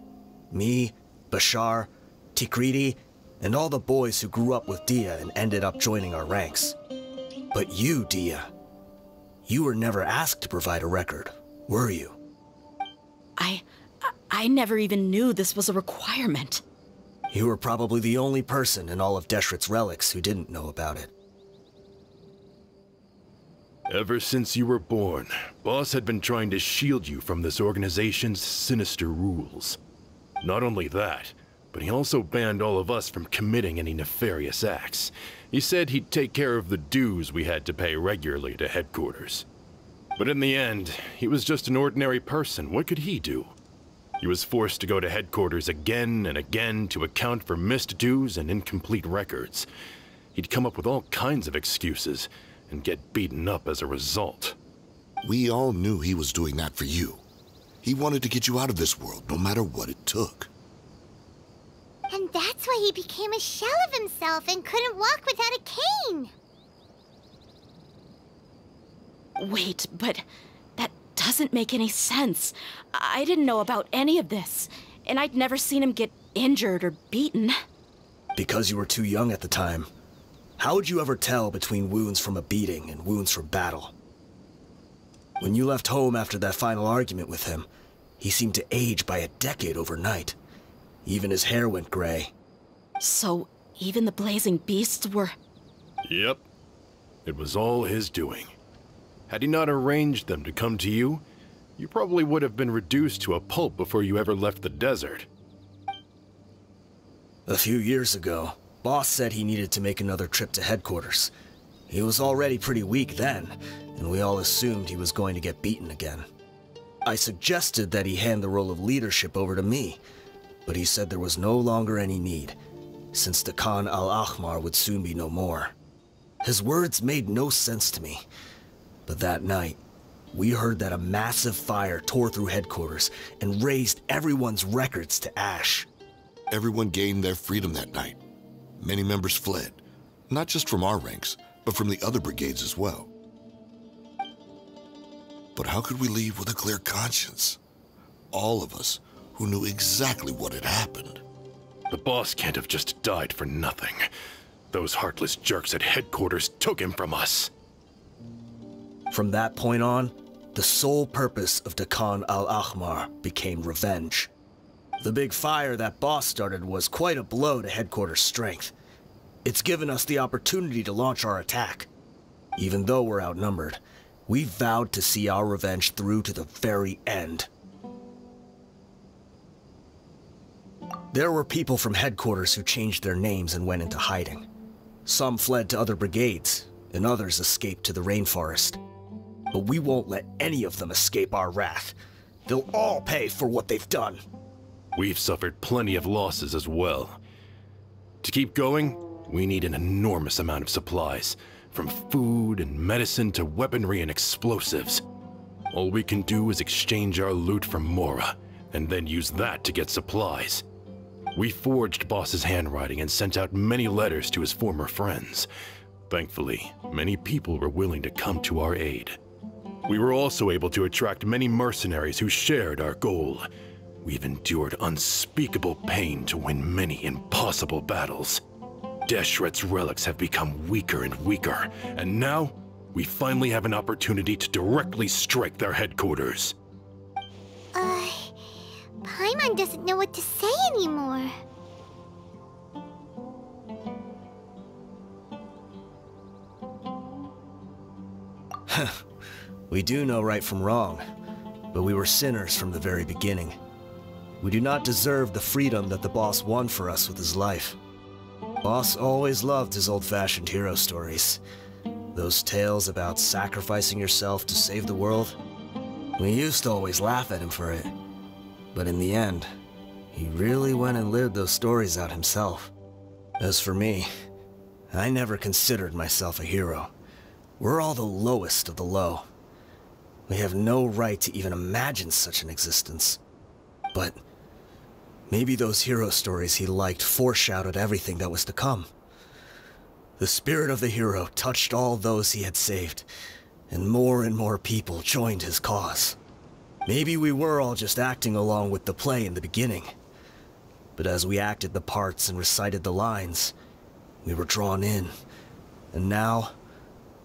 Me, Bashar, Tikriti, and all the boys who grew up with Deyha and ended up joining our ranks. But you, Deyha, you were never asked to provide a record, were you? I never even knew this was a requirement. You were probably the only person in all of Deshret's Relics who didn't know about it. Ever since you were born, Boss had been trying to shield you from this organization's sinister rules. Not only that, but he also banned all of us from committing any nefarious acts. He said he'd take care of the dues we had to pay regularly to headquarters. But in the end, he was just an ordinary person. What could he do? He was forced to go to headquarters again and again to account for missed dues and incomplete records. He'd come up with all kinds of excuses and get beaten up as a result. We all knew he was doing that for you. He wanted to get you out of this world, no matter what it took. And that's why he became a shell of himself and couldn't walk without a cane. Wait, but that doesn't make any sense. I didn't know about any of this, and I'd never seen him get injured or beaten. Because you were too young at the time. How would you ever tell between wounds from a beating and wounds from battle? When you left home after that final argument with him, he seemed to age by a decade overnight. Even his hair went gray. So, even the blazing beasts were... Yep. It was all his doing. Had he not arranged them to come to you, you probably would have been reduced to a pulp before you ever left the desert. A few years ago, Boss said he needed to make another trip to headquarters. He was already pretty weak then, and we all assumed he was going to get beaten again. I suggested that he hand the role of leadership over to me, but he said there was no longer any need, since the Khan al-Ahmar would soon be no more. His words made no sense to me, but that night, we heard that a massive fire tore through headquarters and razed everyone's records to ash. Everyone gained their freedom that night. Many members fled, not just from our ranks, but from the other brigades as well. But how could we leave with a clear conscience? All of us who knew exactly what had happened. The boss can't have just died for nothing. Those heartless jerks at headquarters took him from us. From that point on, the sole purpose of the Khan al-Ahmar became revenge. The big fire that Boss started was quite a blow to headquarters' strength. It's given us the opportunity to launch our attack. Even though we're outnumbered, we vowed to see our revenge through to the very end. There were people from headquarters who changed their names and went into hiding. Some fled to other brigades, and others escaped to the rainforest. But we won't let any of them escape our wrath. They'll all pay for what they've done. We've suffered plenty of losses as well. To keep going, we need an enormous amount of supplies, from food and medicine to weaponry and explosives. All we can do is exchange our loot from Mora, and then use that to get supplies. We forged Boss's handwriting and sent out many letters to his former friends. Thankfully, many people were willing to come to our aid. We were also able to attract many mercenaries who shared our goal. We've endured unspeakable pain to win many impossible battles. Deshret's relics have become weaker and weaker, and now we finally have an opportunity to directly strike their headquarters. Paimon doesn't know what to say anymore. We do know right from wrong, but we were sinners from the very beginning. We do not deserve the freedom that the boss won for us with his life. Boss always loved his old-fashioned hero stories. Those tales about sacrificing yourself to save the world. We used to always laugh at him for it. But in the end, he really went and lived those stories out himself. As for me, I never considered myself a hero. We're all the lowest of the low. We have no right to even imagine such an existence. But maybe those hero stories he liked foreshadowed everything that was to come. The spirit of the hero touched all those he had saved, and more people joined his cause. Maybe we were all just acting along with the play in the beginning. But as we acted the parts and recited the lines, we were drawn in. And now,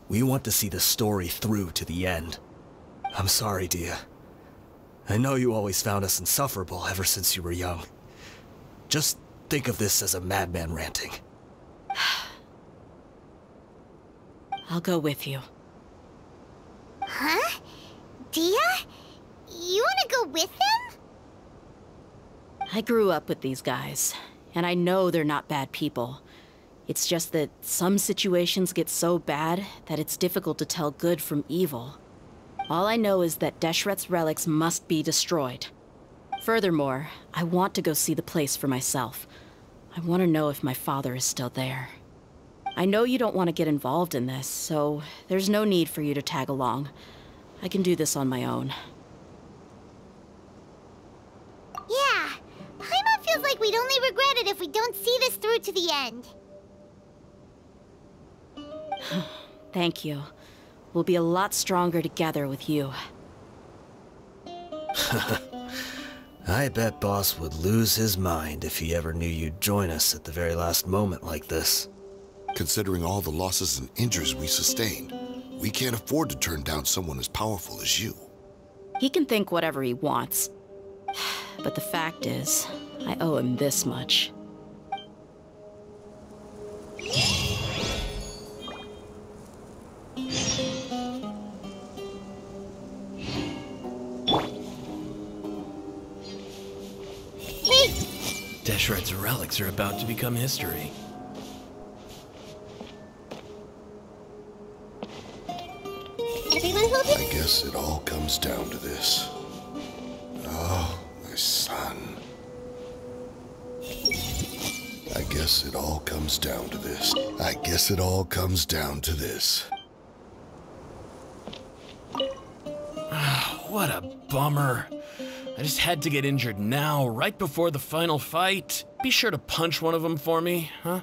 we want to see the story through to the end. I'm sorry, Deyha. I know you always found us insufferable ever since you were young. Just think of this as a madman ranting. I'll go with you. Huh? Deyha? You want to go with him? I grew up with these guys, and I know they're not bad people. It's just that some situations get so bad that it's difficult to tell good from evil. All I know is that Deshret's relics must be destroyed. Furthermore, I want to go see the place for myself. I want to know if my father is still there. I know you don't want to get involved in this, so there's no need for you to tag along. I can do this on my own. Yeah, Paimon feels like we'd only regret it if we don't see this through to the end. Thank you. We'll be a lot stronger together with you. I bet Boss would lose his mind if he ever knew you'd join us at the very last moment like this. Considering all the losses and injuries we sustained, we can't afford to turn down someone as powerful as you. He can think whatever he wants. But the fact is, I owe him this much. Deshret's relics are about to become history. Everyone hold it. I guess it all comes down to this. Oh, my son. I guess it all comes down to this. I guess it all comes down to this. What a bummer. I just had to get injured now, right before the final fight. Be sure to punch one of them for me, huh?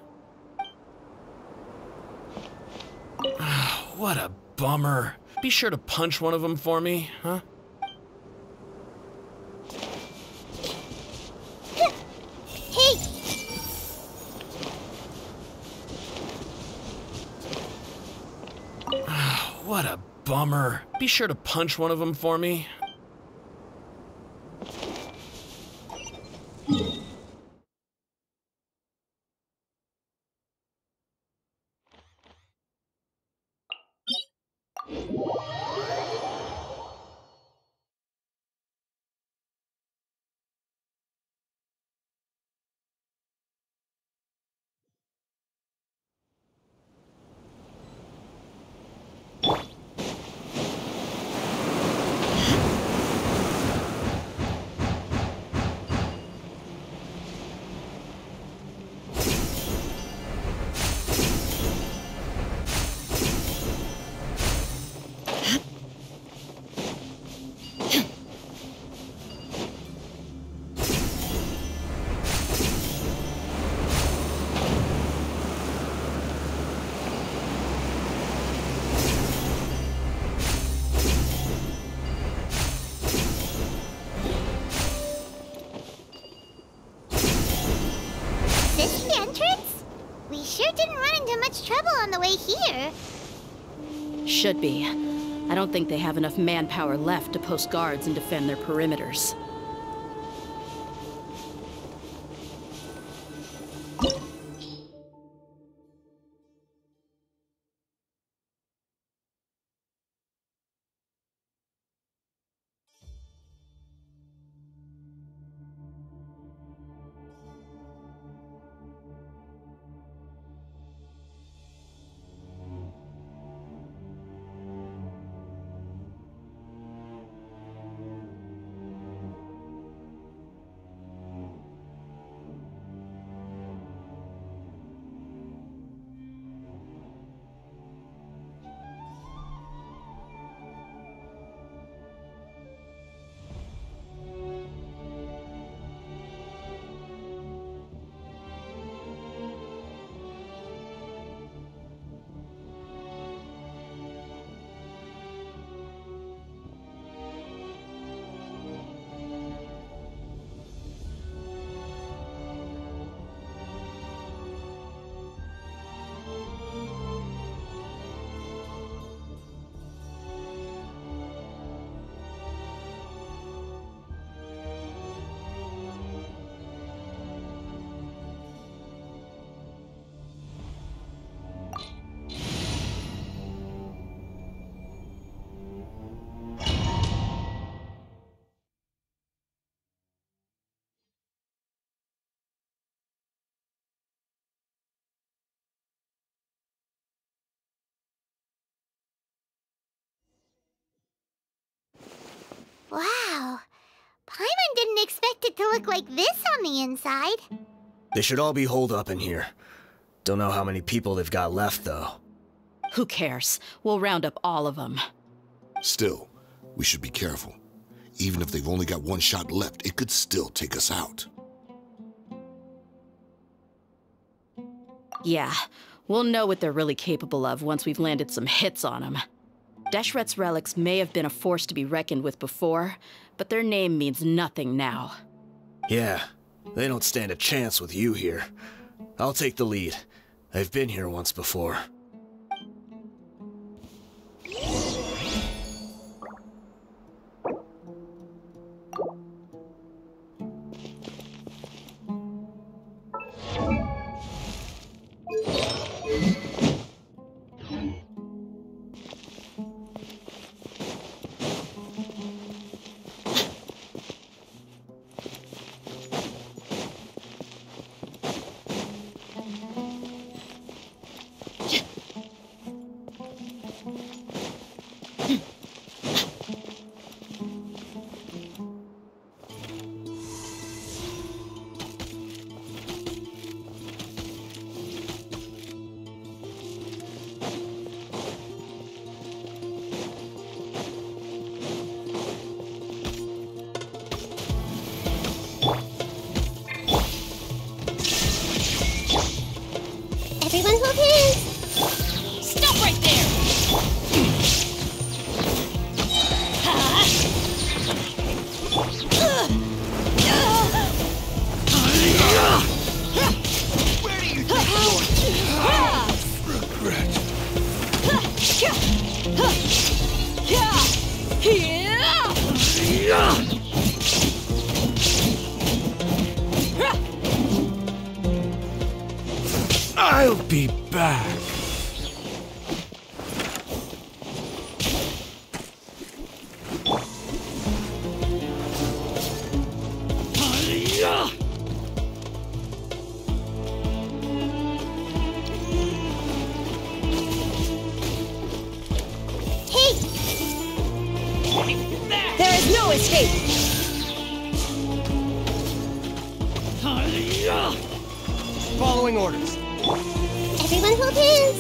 What a bummer. Be sure to punch one of them for me, huh? Hey! What a bummer. Be sure to punch one of them for me. This the entrance? We sure didn't run into much trouble on the way here. Should be. I don't think they have enough manpower left to post guards and defend their perimeters. Wow. Paimon didn't expect it to look like this on the inside. They should all be holed up in here. Don't know how many people they've got left, though. Who cares? We'll round up all of them. Still, we should be careful. Even if they've only got one shot left, it could still take us out. Yeah, we'll know what they're really capable of once we've landed some hits on them. Deshret's relics may have been a force to be reckoned with before, but their name means nothing now. Yeah, they don't stand a chance with you here. I'll take the lead. I've been here once before. Everyone hold hands! Stop right there! Where do you think you're going? Regret. I'll be back. There is no escape! Following orders. Everyone hold hands!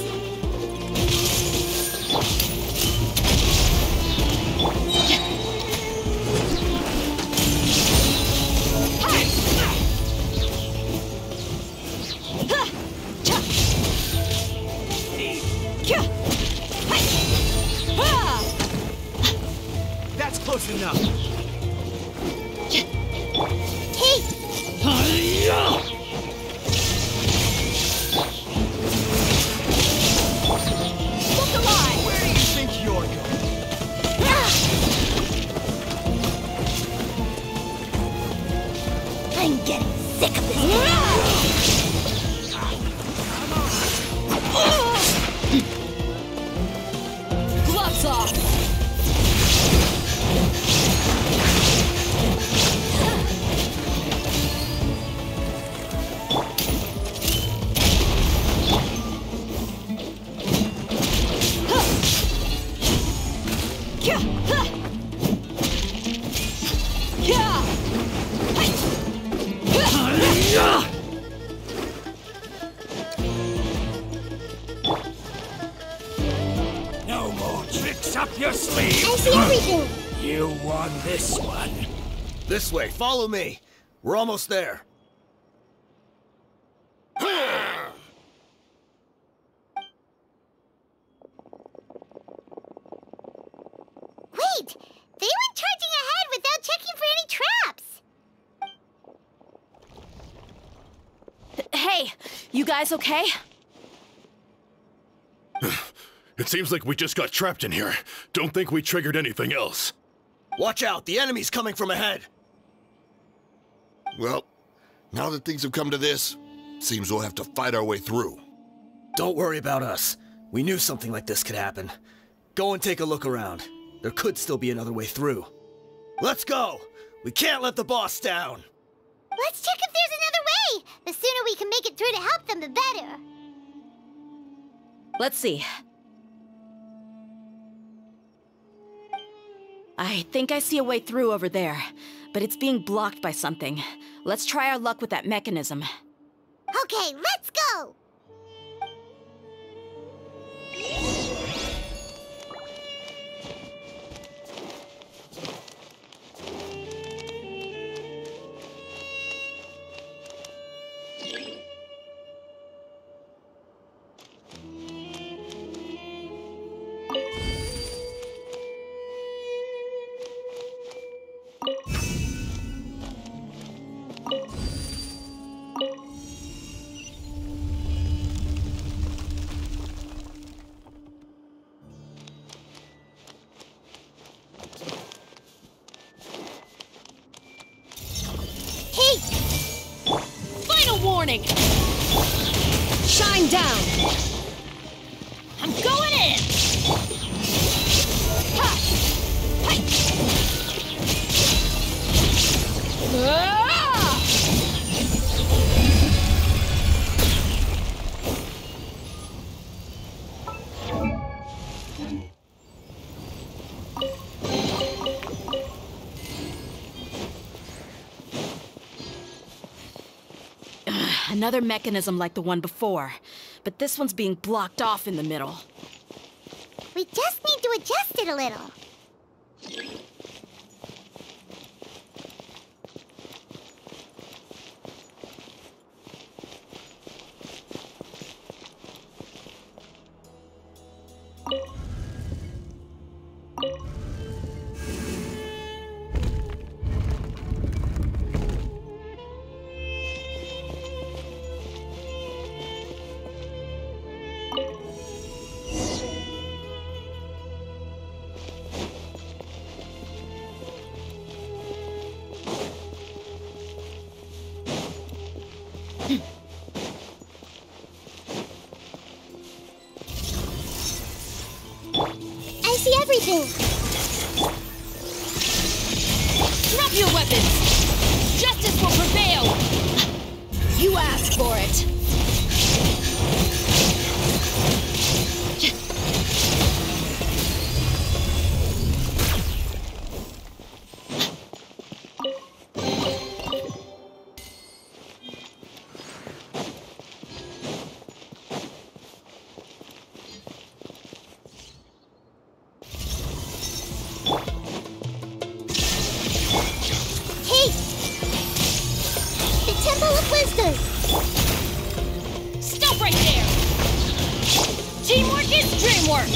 That's close enough. Hey! Look alive! Where do you think you're going? I'm getting sick of this. Gloves off! No more tricks up your sleeve. I see everything! You won this one. This way, follow me. We're almost there. Wait! They went charging ahead without checking for any traps! Hey, you guys okay? It seems like we just got trapped in here. Don't think we triggered anything else. Watch out, the enemy's coming from ahead. Well, now that things have come to this, seems we'll have to fight our way through. Don't worry about us. We knew something like this could happen. Go and take a look around. There could still be another way through. Let's go! We can't let the boss down! Let's check if there's another way! The sooner we can make it through to help them, the better. Let's see. I think I see a way through over there, but it's being blocked by something. Let's try our luck with that mechanism. Okay, let's go! Hey! Final warning! Shine down! I'm going in! Ha! Hi! Ah! Another mechanism like the one before, but this one's being blocked off in the middle. We just need to adjust it a little. I see everything. Drop your weapons! Justice will prevail! You asked for it! Stop right there! Teamwork is dreamwork!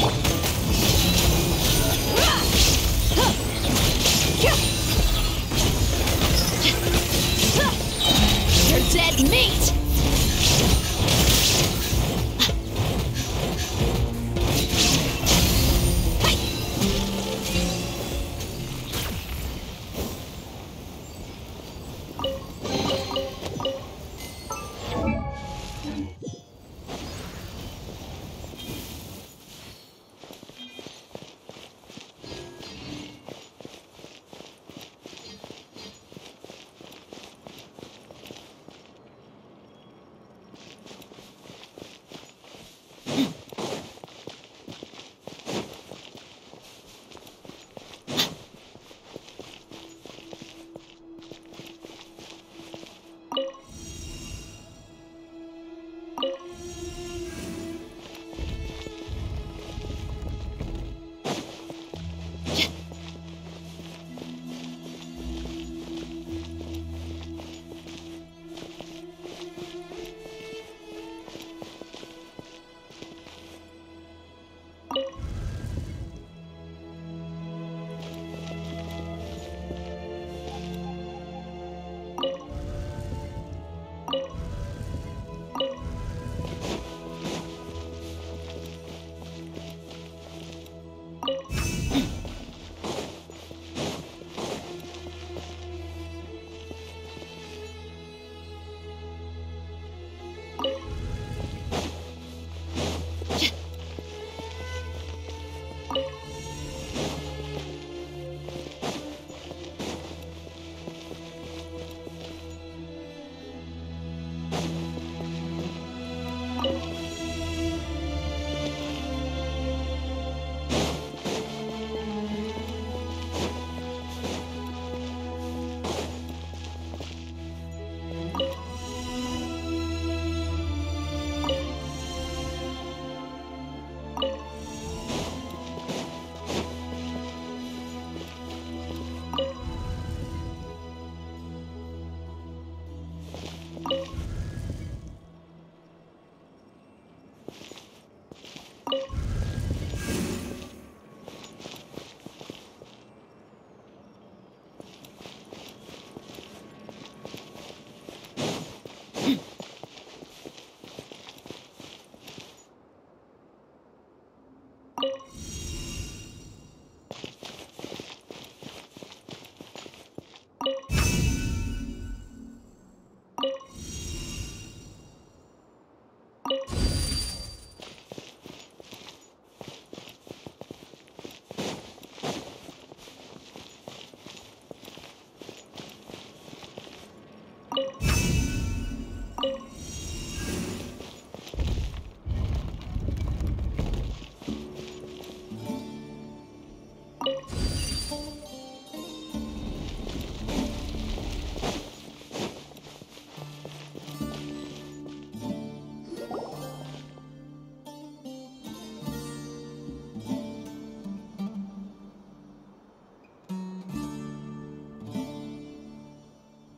You're dead meat!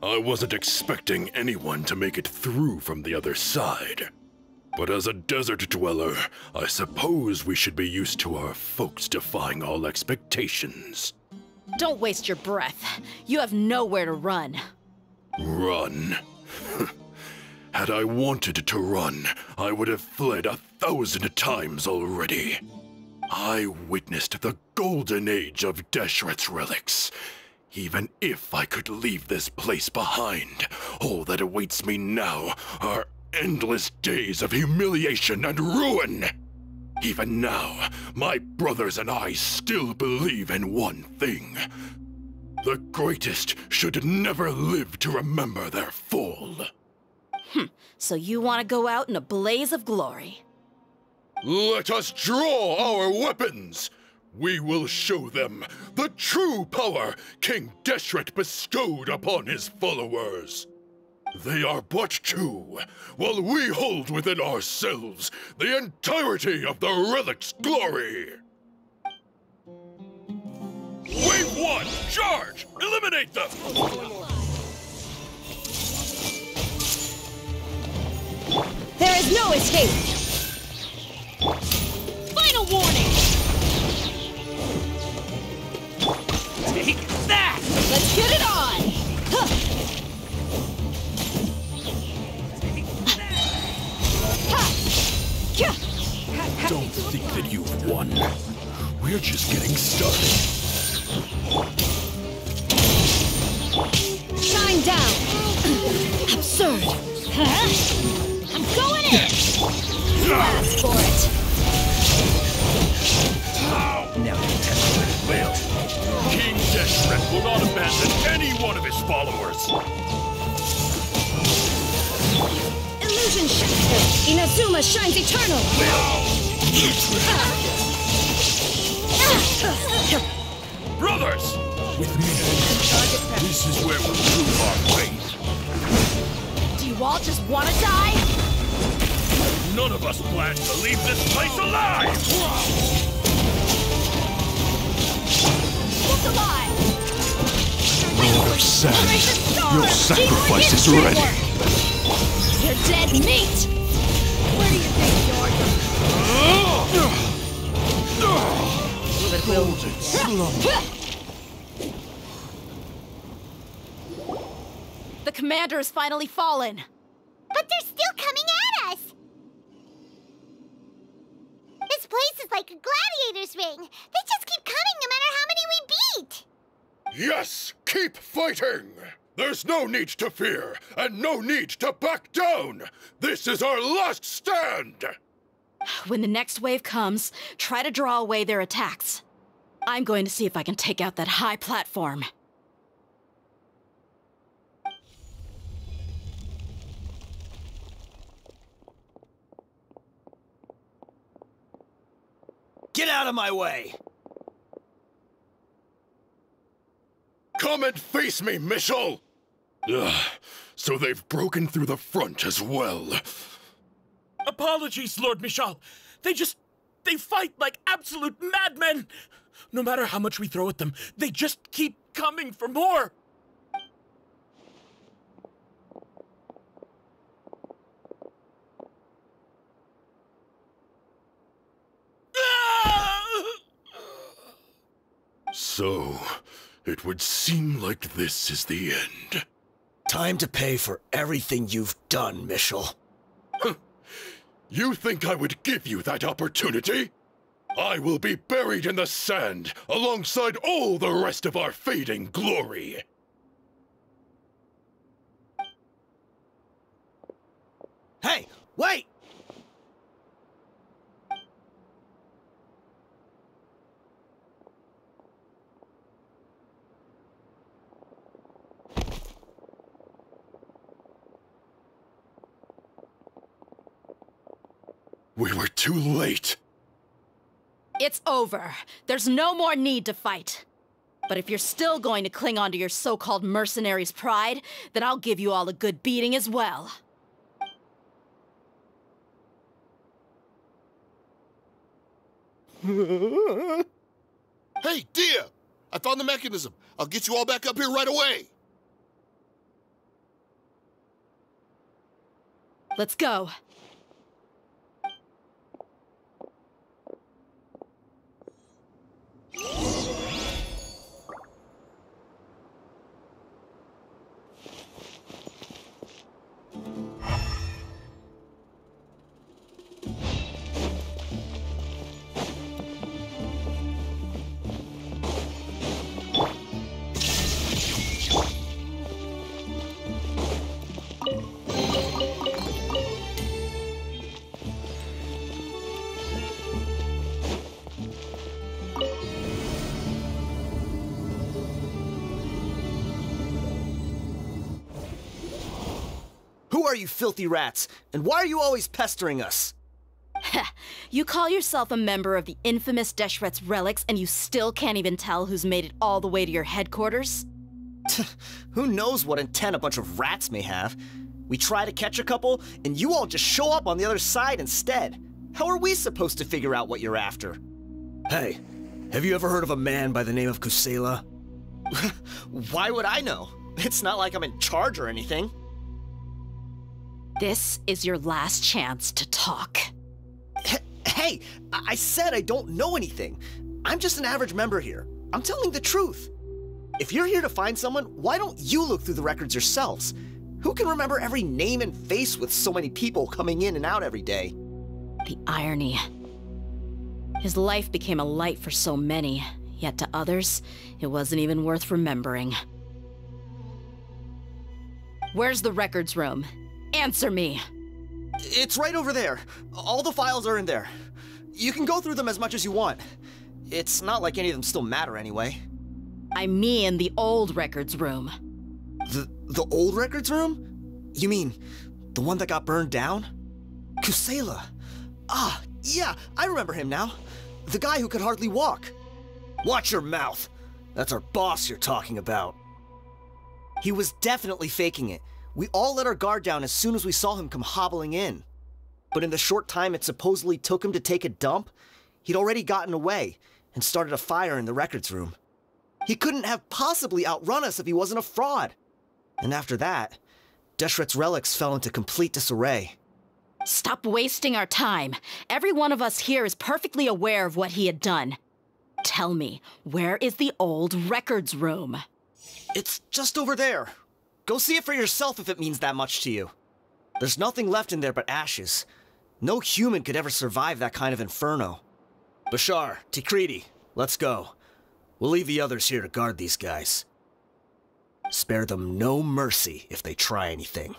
I wasn't expecting anyone to make it through from the other side. But as a desert dweller, I suppose we should be used to our folks defying all expectations. Don't waste your breath. You have nowhere to run. Run? Had I wanted to run, I would have fled 1,000 times already. I witnessed the golden age of Deshret's relics. Even if I could leave this place behind, all that awaits me now are endless days of humiliation and ruin. Even now, my brothers and I still believe in one thing. The greatest should never live to remember their fall. So you want to go out in a blaze of glory? Let us draw our weapons! We will show them the true power King Deshret bestowed upon his followers. They are but two, while we hold within ourselves the entirety of the relic's glory. Wave 1, charge! Eliminate them! There is no escape! Final warning! Take that! Let's get it on! Huh. Don't think that you've won. We're just getting started. Shine down! Absurd! Huh? I'm going in! You asked for it! Now you test what it will. King Deshret will not abandon any one of his followers. Illusion shattered! Inazuma shines eternal! Brothers! With me, this is where we'll prove our faith. Do you all just want to die? None of us plans to leave this place alive! Look alive! Lord of Sand, your sacrifice is ready! You're dead meat! Where do you think you're going? Hold it slow. The commander has finally fallen. But they're still coming at us! This place is like a gladiator's ring. They just keep coming no matter how many we beat! Yes, keep fighting! There's no need to fear, and no need to back down! This is our last stand! When the next wave comes, try to draw away their attacks. I'm going to see if I can take out that high platform. Get out of my way! Come and face me, Michel! So they've broken through the front as well. Apologies, Lord Michel. They fight like absolute madmen. No matter how much we throw at them, they just keep coming for more. So, it would seem like this is the end. Time to pay for everything you've done, Michel. You think I would give you that opportunity? I will be buried in the sand alongside all the rest of our fading glory. Hey, wait! We were too late. It's over. There's no more need to fight. But if you're still going to cling on to your so-called mercenary's pride, then I'll give you all a good beating as well. Hey, Deyha! I found the mechanism. I'll get you all back up here right away. Let's go. Who are you filthy rats? And why are you always pestering us? You call yourself a member of the infamous Deshret's relics and you still can't even tell who's made it all the way to your headquarters? Who knows what intent a bunch of rats may have? We try to catch a couple, and you all just show up on the other side instead. How are we supposed to figure out what you're after? Hey, have you ever heard of a man by the name of Kusela? Why would I know? It's not like I'm in charge or anything. This is your last chance to talk. Hey, I said I don't know anything. I'm just an average member here. I'm telling the truth. If you're here to find someone, why don't you look through the records yourselves? Who can remember every name and face with so many people coming in and out every day? The irony. His life became a light for so many, yet to others, it wasn't even worth remembering. Where's the records room? Answer me! It's right over there. All the files are in there. You can go through them as much as you want. It's not like any of them still matter anyway. I mean the old records room. The old records room? You mean the one that got burned down? Kusela. Ah, yeah, I remember him now. The guy who could hardly walk. Watch your mouth. That's our boss you're talking about. He was definitely faking it. We all let our guard down as soon as we saw him come hobbling in. But in the short time it supposedly took him to take a dump, he'd already gotten away and started a fire in the records room. He couldn't have possibly outrun us if he wasn't a fraud. And after that, Deshret's relics fell into complete disarray. Stop wasting our time. Every one of us here is perfectly aware of what he had done. Tell me, where is the old records room? It's just over there. Go see it for yourself if it means that much to you. There's nothing left in there but ashes. No human could ever survive that kind of inferno. Bashar, Tikriti, let's go. We'll leave the others here to guard these guys. Spare them no mercy if they try anything.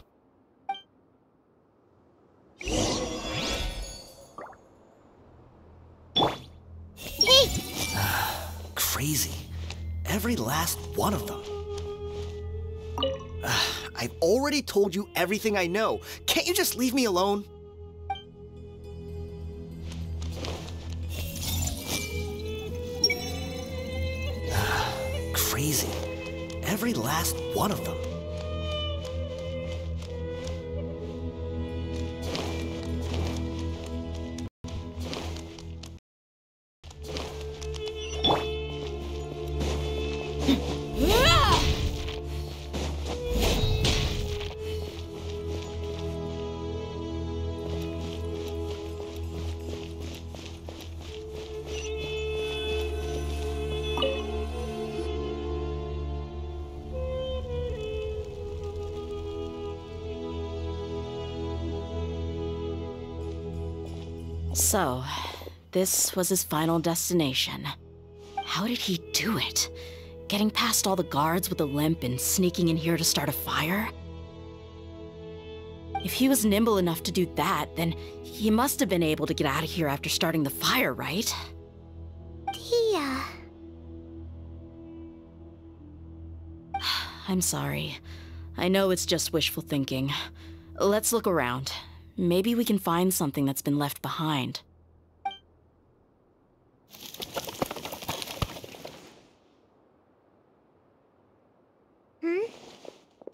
Crazy. Every last one of them. I've already told you everything I know. Can't you just leave me alone? Crazy. Every last one of them. So, this was his final destination. How did he do it? Getting past all the guards with a limp and sneaking in here to start a fire? If he was nimble enough to do that, then he must have been able to get out of here after starting the fire, right? Deyha. I'm sorry. I know it's just wishful thinking. Let's look around. Maybe we can find something that's been left behind.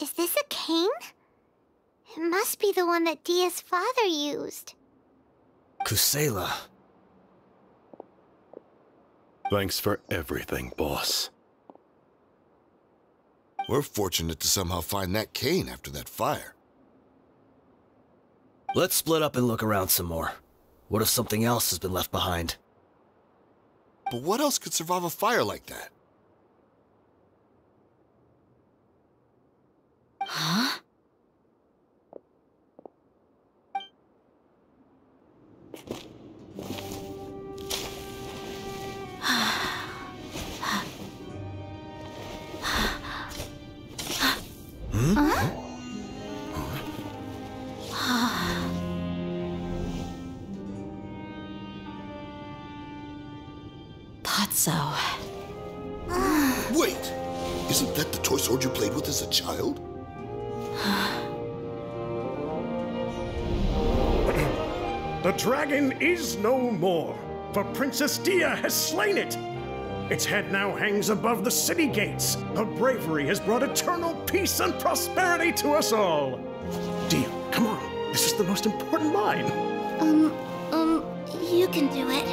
Is this a cane? It must be the one that Deyha's father used. Kusela. Thanks for everything, boss. We're fortunate to somehow find that cane after that fire. Let's split up and look around some more. What if something else has been left behind? But what else could survive a fire like that? Huh? Potso. Wait! Isn't that the toy sword you played with as a child? The dragon is no more, for Princess Deyha has slain it. Its head now hangs above the city gates. Her bravery has brought eternal peace and prosperity to us all. Deyha, come on. This is the most important line. You can do it.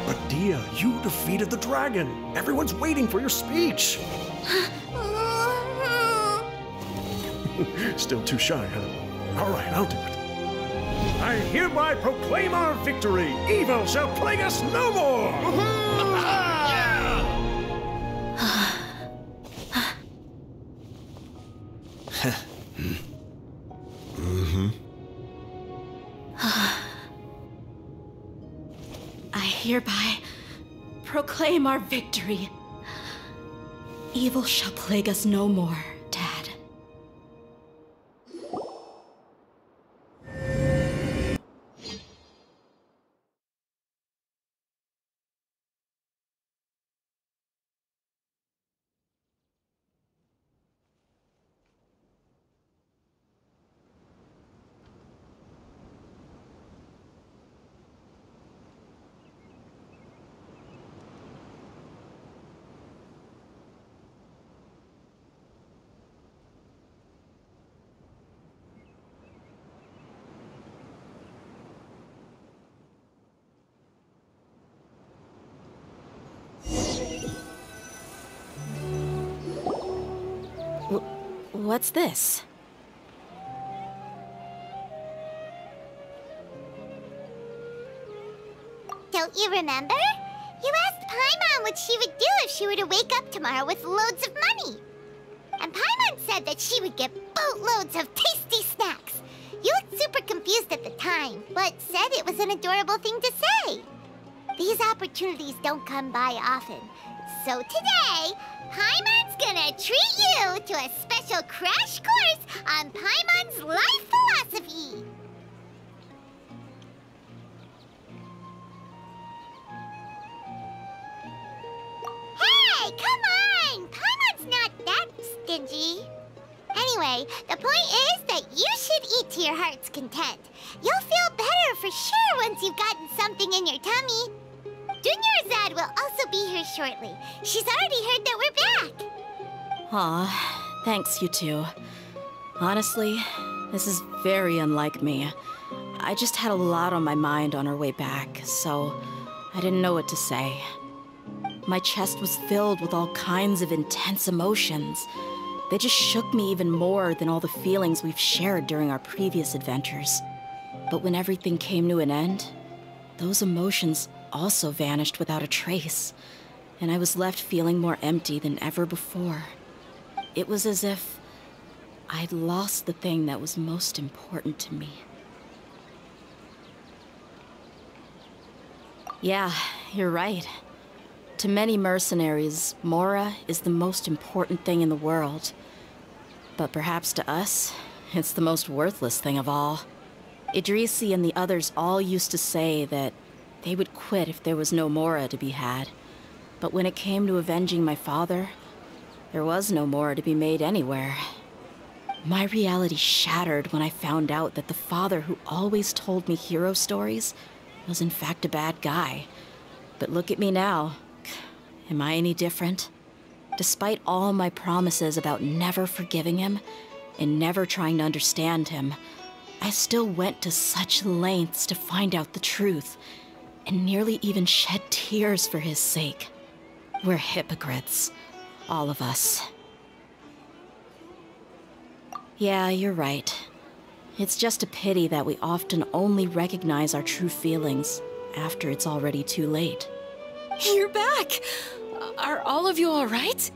But Deyha, you defeated the dragon. Everyone's waiting for your speech. Still too shy, huh? All right, I'll do it. I hereby proclaim our victory. Evil shall plague us no more. I hereby proclaim our victory. Evil shall plague us no more, Dad. What's this? Don't you remember? You asked Paimon what she would do if she were to wake up tomorrow with loads of money. And Paimon said that she would get boatloads of tasty snacks. You looked super confused at the time, but said it was an adorable thing to say. These opportunities don't come by often. So today, Paimon's gonna treat you to a special crash course on Paimon's life philosophy. Hey, come on! Paimon's not that stingy. Anyway, the point is that you should eat to your heart's content. You'll feel better for sure once you've gotten something in your tummy. Dunyarzad will also be here shortly. She's already heard that we're back. Aw, thanks, you two. Honestly, this is very unlike me. I just had a lot on my mind on our way back, so I didn't know what to say. My chest was filled with all kinds of intense emotions. They just shook me even more than all the feelings we've shared during our previous adventures. But when everything came to an end, those emotions also vanished without a trace, and I was left feeling more empty than ever before. It was as if I'd lost the thing that was most important to me. Yeah, you're right. To many mercenaries, Mora is the most important thing in the world. But perhaps to us, it's the most worthless thing of all. Idrisi and the others all used to say that they would quit if there was no Mora to be had. But when it came to avenging my father, there was no Mora to be made anywhere. My reality shattered when I found out that the father who always told me hero stories was in fact a bad guy. But look at me now. Am I any different? Despite all my promises about never forgiving him and never trying to understand him, I still went to such lengths to find out the truth, and nearly even shed tears for his sake. We're hypocrites, all of us. Yeah, you're right. It's just a pity that we often only recognize our true feelings after it's already too late. You're back! Are all of you all right?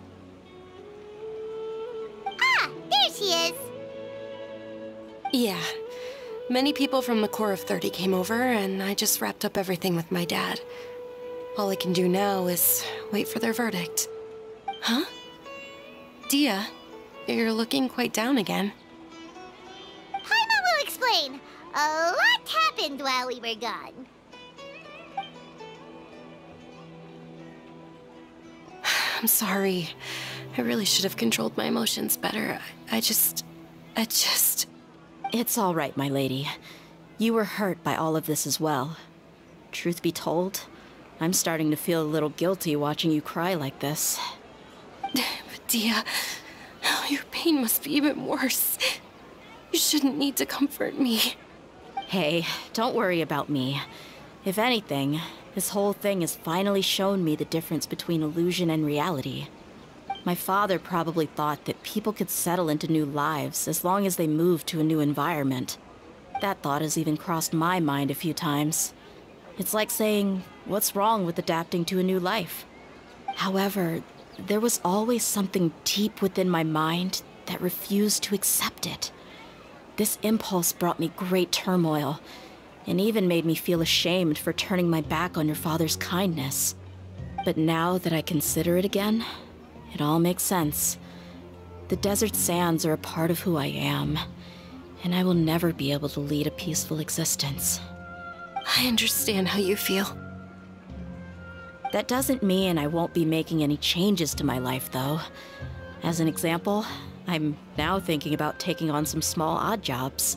Ah, there she is. Yeah. Many people from the Corps of 30 came over, and I just wrapped up everything with my dad. All I can do now is wait for their verdict. Huh? Deyha, you're looking quite down again. Paimon will explain. A lot happened while we were gone. I'm sorry. I really should have controlled my emotions better. I just... It's all right, my lady. You were hurt by all of this as well. Truth be told, I'm starting to feel a little guilty watching you cry like this. But Deyha, your pain must be even worse. You shouldn't need to comfort me. Hey, don't worry about me. If anything, this whole thing has finally shown me the difference between illusion and reality. My father probably thought that people could settle into new lives as long as they moved to a new environment. That thought has even crossed my mind a few times. It's like saying, what's wrong with adapting to a new life? However, there was always something deep within my mind that refused to accept it. This impulse brought me great turmoil, and even made me feel ashamed for turning my back on your father's kindness. But now that I consider it again, it all makes sense. The desert sands are a part of who I am, and I will never be able to lead a peaceful existence. I understand how you feel. That doesn't mean I won't be making any changes to my life, though. As an example, I'm now thinking about taking on some small odd jobs.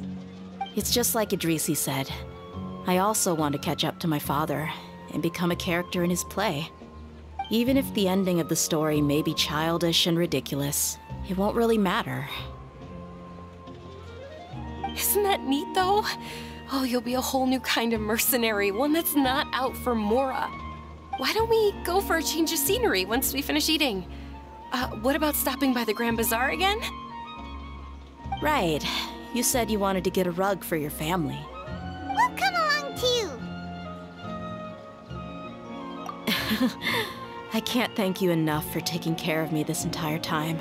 It's just like Idrisi said. I also want to catch up to my father and become a character in his play. Even if the ending of the story may be childish and ridiculous, it won't really matter. Isn't that neat, though? Oh, you'll be a whole new kind of mercenary, one that's not out for Mora. Why don't we go for a change of scenery once we finish eating? What about stopping by the Grand Bazaar again? Right. You said you wanted to get a rug for your family. We'll come along too. I can't thank you enough for taking care of me this entire time.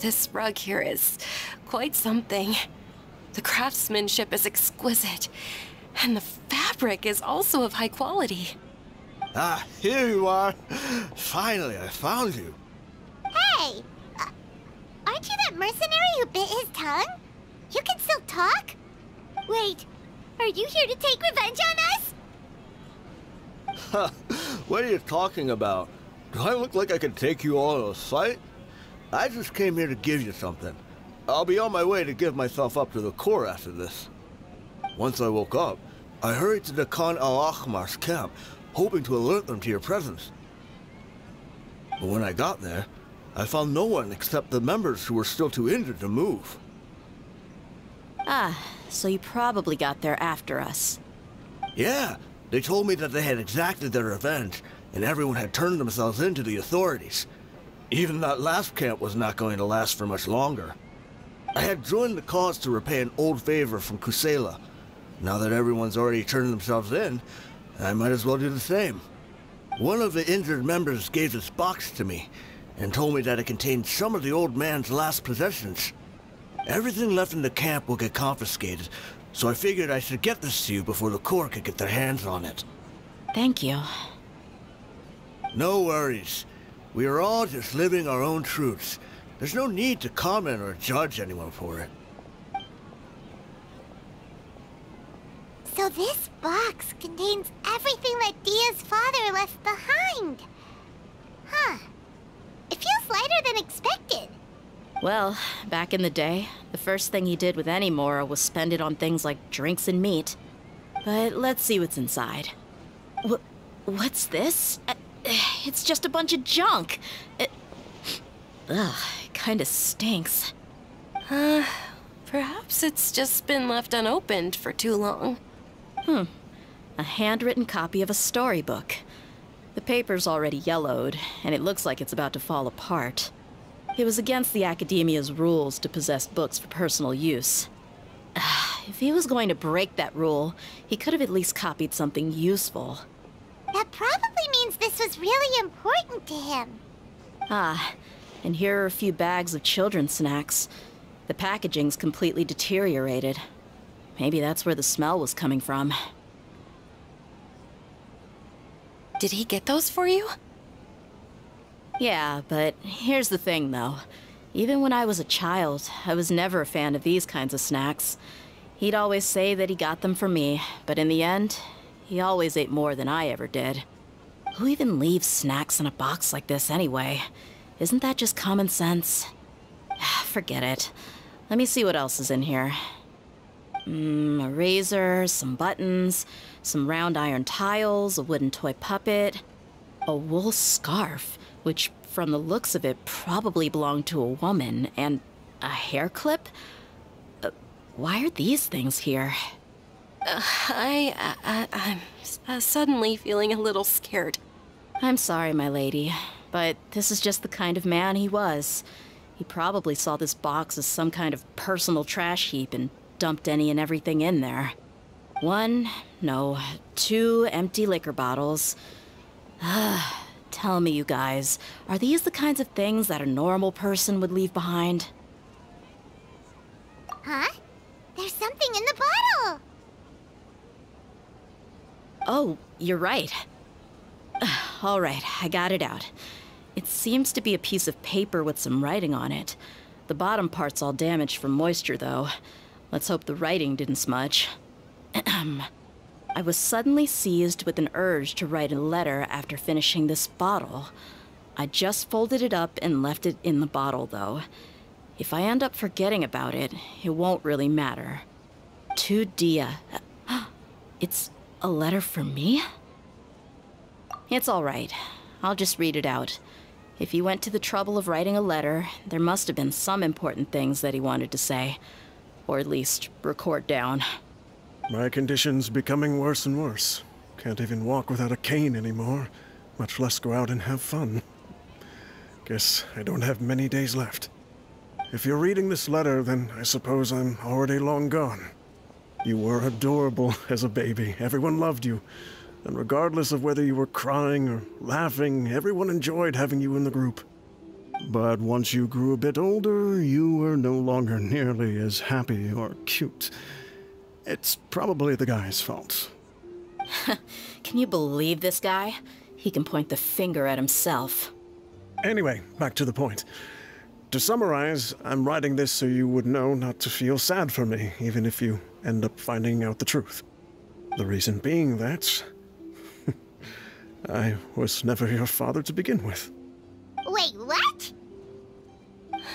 This rug here is quite something. The craftsmanship is exquisite, and the fabric is also of high quality. Ah, here you are. Finally, I found you. Hey! Aren't you that mercenary who bit his tongue? You can still talk? Wait, are you here to take revenge on us? What are you talking about? Do I look like I could take you all in a fight? I just came here to give you something. I'll be on my way to give myself up to the Corps after this. Once I woke up, I hurried to the Khan al-Ahmar's camp, hoping to alert them to your presence. But when I got there, I found no one except the members who were still too injured to move. Ah, so you probably got there after us. Yeah, they told me that they had exacted their revenge, and everyone had turned themselves in to the authorities. Even that last camp was not going to last for much longer. I had joined the cause to repay an old favor from Kusela. Now that everyone's already turned themselves in, I might as well do the same. One of the injured members gave this box to me, and told me that it contained some of the old man's last possessions. Everything left in the camp will get confiscated, so I figured I should get this to you before the Corps could get their hands on it. Thank you. No worries. We are all just living our own truths. There's no need to comment or judge anyone for it. So this box contains everything that Deyha's father left behind. Huh. It feels lighter than expected. Well, back in the day, the first thing he did with any Mora was spend it on things like drinks and meat. But let's see what's inside. What's this? It's just a bunch of junk. It kinda stinks. Perhaps it's just been left unopened for too long. A handwritten copy of a storybook. The paper's already yellowed, and it looks like it's about to fall apart. It was against the Academia's rules to possess books for personal use. If he was going to break that rule, he could have at least copied something useful. That probably means this was really important to him. And here are a few bags of children's snacks. The packaging's completely deteriorated. Maybe that's where the smell was coming from. Did he get those for you? Yeah, but here's the thing, though. Even when I was a child, I was never a fan of these kinds of snacks. He'd always say that he got them for me, but in the end, he always ate more than I ever did. Who even leaves snacks in a box like this anyway? Isn't that just common sense? Forget it. Let me see what else is in here. A razor, some buttons, some round iron tiles, a wooden toy puppet, a wool scarf, which from the looks of it probably belonged to a woman, and a hair clip? Why are these things here? I'm suddenly feeling a little scared. I'm sorry, my lady, but this is just the kind of man he was. He probably saw this box as some kind of personal trash heap and dumped any and everything in there. 2 empty liquor bottles. Tell me, you guys, are these the kinds of things that a normal person would leave behind? Huh? There's something in the bottle! Oh, you're right. All right, I got it out. It seems to be a piece of paper with some writing on it. The bottom part's all damaged from moisture, though. Let's hope the writing didn't smudge. I was suddenly seized with an urge to write a letter after finishing this bottle. I just folded it up and left it in the bottle, though. If I end up forgetting about it, it won't really matter. To Deyha. It's a letter for me? It's all right. I'll just read it out. If he went to the trouble of writing a letter, there must have been some important things that he wanted to say. Or at least record down. My condition's becoming worse and worse. Can't even walk without a cane anymore, much less go out and have fun. Guess I don't have many days left. If you're reading this letter, then I suppose I'm already long gone. You were adorable as a baby. Everyone loved you. And regardless of whether you were crying or laughing, everyone enjoyed having you in the group. But once you grew a bit older, you were no longer nearly as happy or cute. It's probably the guy's fault. Can you believe this guy? He can point the finger at himself. Anyway, back to the point. To summarize, I'm writing this so you would know not to feel sad for me, even if you end up finding out the truth. The reason being that I was never your father to begin with. Wait, what?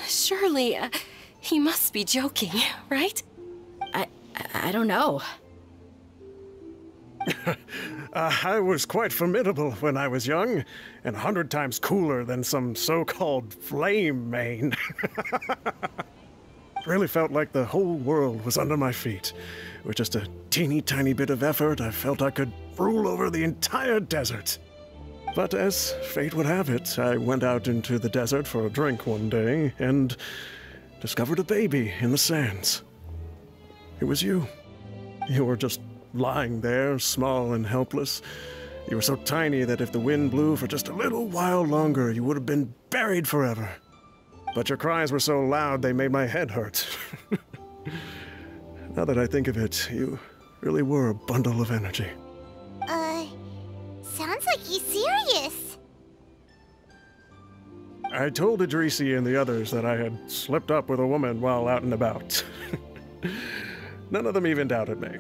Surely, he must be joking, right? I don't know. I was quite formidable when I was young, and 100 times cooler than some so-called flame main. Really felt like the whole world was under my feet. With just a teeny tiny bit of effort, I felt I could rule over the entire desert. But as fate would have it, I went out into the desert for a drink one day and discovered a baby in the sands. It was you. You were just lying there, small and helpless. You were so tiny that if the wind blew for just a little while longer, you would have been buried forever. But your cries were so loud they made my head hurt. Now that I think of it, you really were a bundle of energy. Sounds like he's serious. I told Idrisi and the others that I had slipped up with a woman while out and about. None of them even doubted me.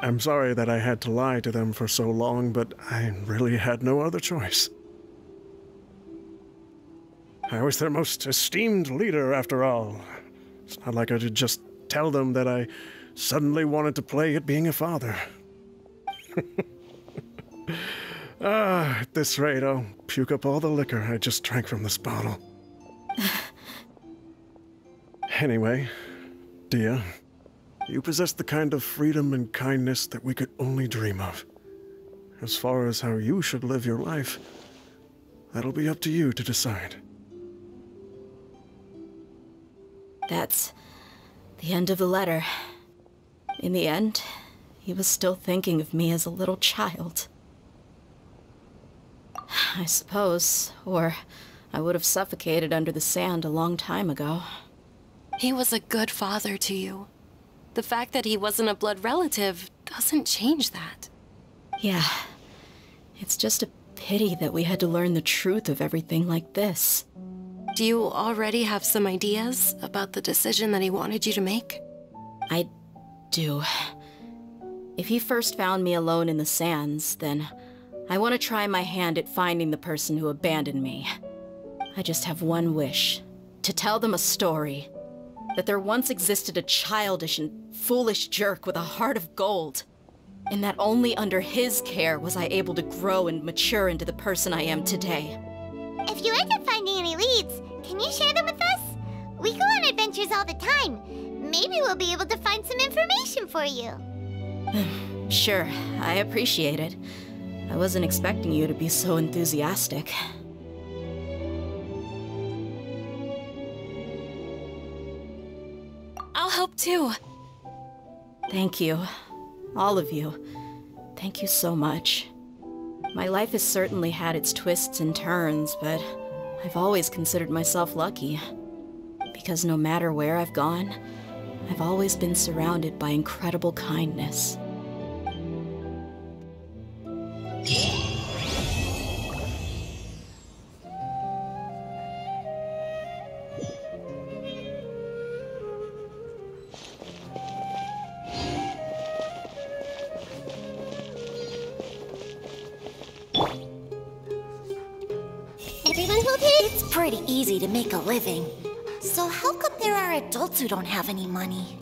I'm sorry that I had to lie to them for so long, but I really had no other choice. I was their most esteemed leader, after all. It's not like I could just tell them that I suddenly wanted to play at being a father. At this rate, I'll puke up all the liquor I just drank from this bottle. Anyway, Deyha, you possess the kind of freedom and kindness that we could only dream of. As far as how you should live your life, that'll be up to you to decide. That's the end of the letter. In the end, he was still thinking of me as a little child. I suppose, or I would have suffocated under the sand a long time ago. He was a good father to you. The fact that he wasn't a blood relative doesn't change that. Yeah. It's just a pity that we had to learn the truth of everything like this. Do you already have some ideas about the decision that he wanted you to make? I do. If he first found me alone in the sands, then I want to try my hand at finding the person who abandoned me. I just have one wish. To tell them a story. That there once existed a childish and foolish jerk with a heart of gold. And that only under his care was I able to grow and mature into the person I am today. If you end up finding any leads, can you share them with us? We go on adventures all the time. Maybe we'll be able to find some information for you. Sure, I appreciate it. I wasn't expecting you to be so enthusiastic. I'll help too. Thank you. All of you. Thank you so much. My life has certainly had its twists and turns, but I've always considered myself lucky. Because no matter where I've gone, I've always been surrounded by incredible kindness. Everyone hold it? It's pretty easy to make a living. So how come there are adults who don't have any money?